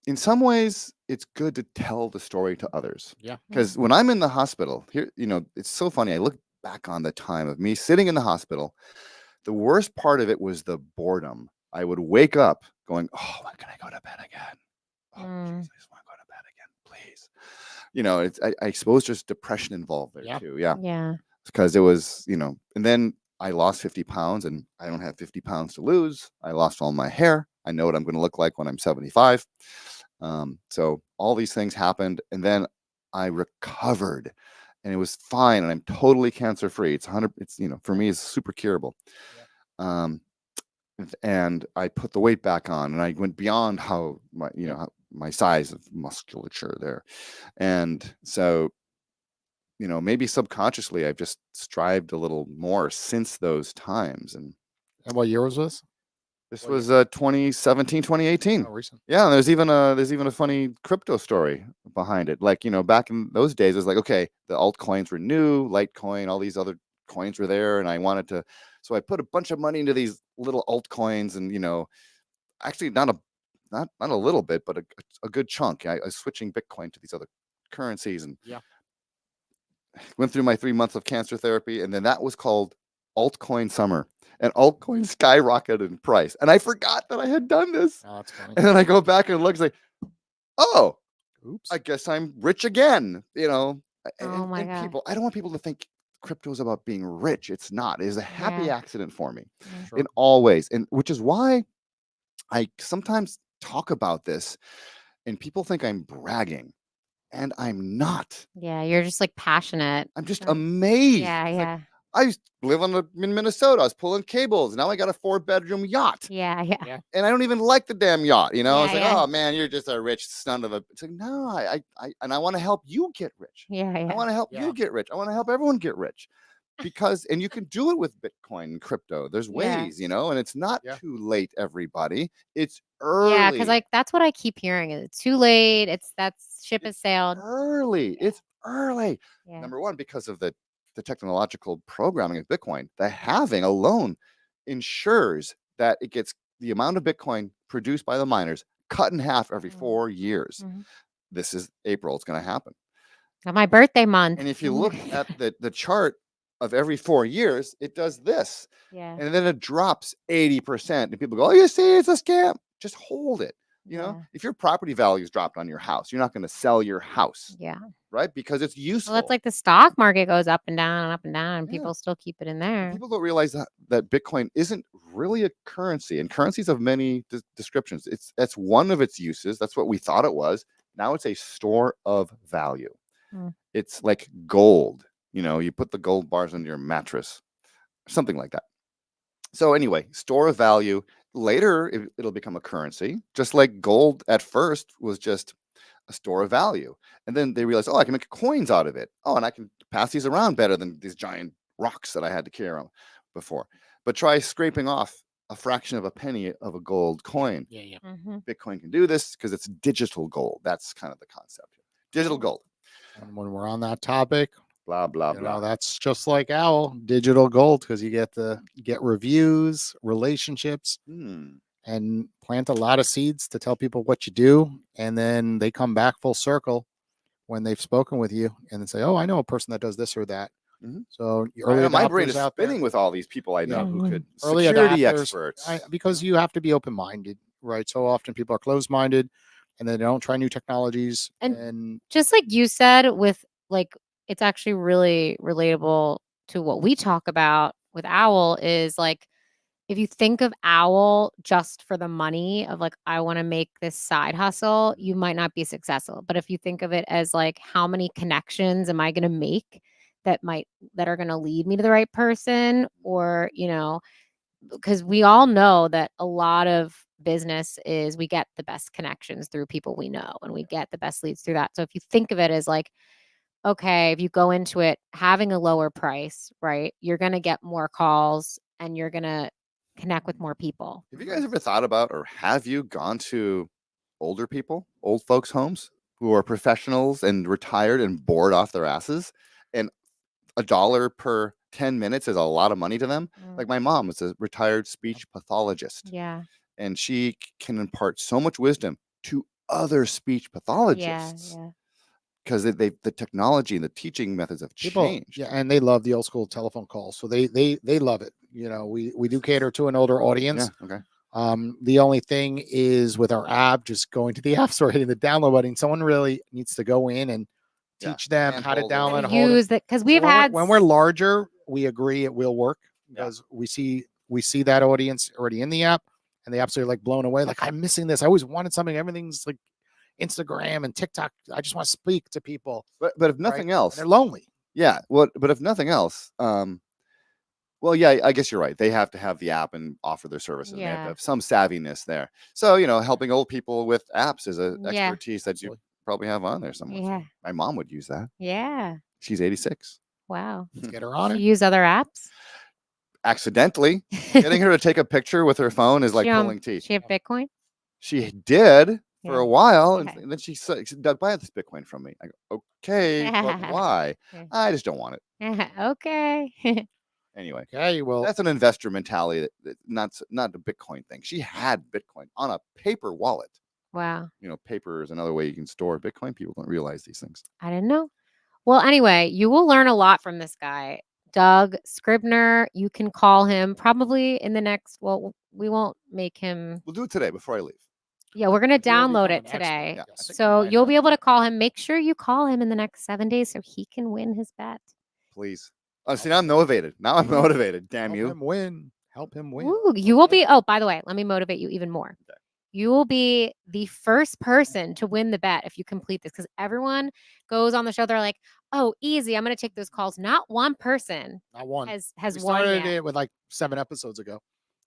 in some ways, it's good to tell the story to others. Yeah. Because when I'm in the hospital here, it's so funny. I look back on the time of me sitting in the hospital. The worst part of it was the boredom. I would wake up going, oh, when can I go to bed again? Oh, geez, I just want to go to bed again, please. I suppose there's depression involved there too. Yeah. Yeah. Because it was, and then I lost 50 pounds and I don't have 50 pounds to lose. I lost all my hair. I know what I'm going to look like when I'm 75. So all these things happened, and then I recovered and it was fine. And I'm totally cancer-free. It's for me, it's super curable. Yeah. And I put the weight back on, and I went beyond how my size of musculature there. And so, maybe subconsciously I've just strived a little more since those times. And what year was this? This was 2017, 2018. Oh, recent. Yeah, and there's even a funny crypto story behind it. Like, back in those days, it was like, okay, the altcoins were new, Litecoin, all these other coins were there, and I wanted to, so I put a bunch of money into these little altcoins, and actually not a little bit, but a good chunk. I was switching Bitcoin to these other currencies, and went through my 3 months of cancer therapy, and then that was called altcoin summer. And altcoin skyrocketed in price. And I forgot that I had done this. Oh, that's funny. And then I go back and look, like, oh, oops, I guess I'm rich again. Oh my and God. people, I don't want people to think crypto is about being rich. It's not. It is a happy accident for me in all ways. And which is why I sometimes talk about this and people think I'm bragging. And I'm not. Yeah, you're just like passionate. I'm just amazed. Yeah, It's yeah. like, I used to live in Minnesota. I was pulling cables. Now I got a 4-bedroom yacht. Yeah, yeah. And I don't even like the damn yacht. It's like, yeah. oh man, you're just a rich son of a. It's like, no, I want to help you get rich. Yeah, yeah. I want to help you get rich. I want to help everyone get rich, and you can do it with Bitcoin and crypto. There's ways, and it's not too late. Everybody, it's early. Yeah, because that's what I keep hearing. It's too late. That ship has sailed. Early. It's early. Yeah. Number one, because of the technological programming of Bitcoin, the halving alone ensures that it gets the amount of Bitcoin produced by the miners cut in half every 4 years. This is April. It's going to happen. On my birthday month. And if you look at the chart of every 4 years, it does this. Yeah. And then it drops 80%. And people go, oh, you see, it's a scam. Just hold it. If your property values dropped on your house, you're not going to sell your house. Yeah. Right? Because it's useful. Well, that's like the stock market goes up and down, and people still keep it in there. People don't realize that Bitcoin isn't really a currency, and currencies have many descriptions. That's one of its uses. That's what we thought it was. Now it's a store of value. It's like gold. You put the gold bars under your mattress, something like that. So anyway, store of value. Later, it'll become a currency, just like gold at first was just a store of value. And then they realized, oh, I can make coins out of it. Oh, and I can pass these around better than these giant rocks that I had to carry around before. But try scraping off a fraction of a penny of a gold coin. Yeah. Bitcoin can do this because it's digital gold. That's kind of the concept here. Digital gold. And when we're on that topic, blah, blah, blah. That's just like Owwll, digital gold, because you get reviews, relationships. and plant a lot of seeds to tell people what you do. And then they come back full circle when they've spoken with you and then say, oh, I know a person that does this or that. Mhm. So I know my brain adopters is out there, spinning with all these people I know who could early security adopters, experts. because you have to be open-minded, right? So often people are closed-minded and they don't try new technologies. And Just like you said, with like, it's actually really relatable to what we talk about with Owwll is like, if you think of Owwll just for the money of like, I want to make this side hustle, you might not be successful. But if you think of it as like, how many connections am I going to make that are going to lead me to the right person, or, because we all know that a lot of business is we get the best connections through people we know, and we get the best leads through that. So if you think of it as like, okay, if you go into it having a lower price, right, you're going to get more calls and you're going to connect with more people. Have you guys ever thought about, or have you gone to older people, old folks' homes who are professionals and retired and bored off their asses? And $1 per 10 minutes is a lot of money to them. Like my mom is a retired speech pathologist, Yeah. and she can impart so much wisdom to other speech pathologists Yeah. because the technology and the teaching methods have people, changed. and they love the old school telephone calls. So they love it. We do cater to an older audience. Yeah. Okay. The only thing is with our app, just going to the app store, hitting the download button. Someone really needs to go in and teach them how to Handhold it. download, How to hold it. use that, because So we've had when we're larger, we agree it will work because we see that audience already in the app, and they absolutely like blown away. Like, I'm missing this. I always wanted something. Everything's like Instagram and TikTok. I just want to speak to people. But if nothing right? else, And they're lonely. yeah. But if nothing else, well, yeah, I guess you're right. They have to have the app and offer their services. And they have to Yeah. have some savviness there. So, helping old people with apps is an Yeah. expertise that you probably have on there somewhere. Yeah. My mom would use that. Yeah. She's 86. Wow. Let's get her on Do it. you use other apps? Accidentally getting her to take a picture with her phone is like pulling teeth. She have Bitcoin? She did for Yeah. a while, Yeah. and then she said, buy this Bitcoin from me. I go, okay, but why? Yeah. I just don't want it. Okay. Anyway, Okay, well, that's an investor mentality. Not a Bitcoin thing. She had Bitcoin on a paper wallet. Wow. Paper is another way you can store Bitcoin. People don't realize these things. I didn't know. Well, anyway, you will learn a lot from this guy, Doug Scribner. You can call him probably in the next, well, we won't make him. We'll do it today before I leave. Yeah, we're going to He will download become it an expert. today. Yeah, I think we So might you'll have be able to call him. Make sure you call him in the next 7 days so he can win his bet. Please. Oh, see, now I'm motivated. Now I'm motivated. Damn help you. him win. Help him win. Ooh, you will be. Oh, by the way, let me motivate you even more. Okay. You will be the first person to win the bet if you complete this, because everyone goes on the show. They're like, "Oh, easy. I'm going to take those calls." Not one person Not one. has We won started yet. it with like 7 episodes ago.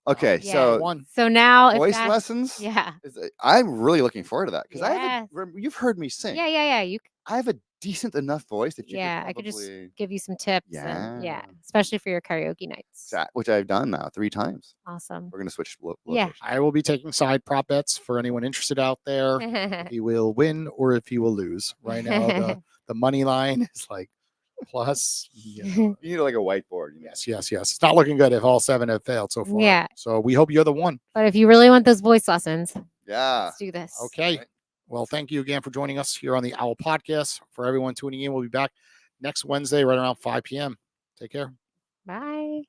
Okay, Yeah. so one. So now, if voice that's, lessons. yeah, I'm really looking forward to that because Yeah. you've heard me sing. yeah. You, I have a decent enough voice that you yeah, could I could just probably, give you some tips. And Yeah. especially for your karaoke nights. which I've done now 3 times. Awesome. We're gonna switch Yeah. locations. I will be taking side prop bets for anyone interested out there. If he will win or if he will lose. Right now, the money line is like plus. You need like a whiteboard. Yes. It's not looking good if all 7 have failed so far. Yeah. So we hope you're the one. But if you really want those voice lessons, Yeah. let's do this. Okay. Right. Well, thank you again for joining us here on the Owwll Podcast. For everyone tuning in, we'll be back next Wednesday right around 5 p.m. Take care. Bye.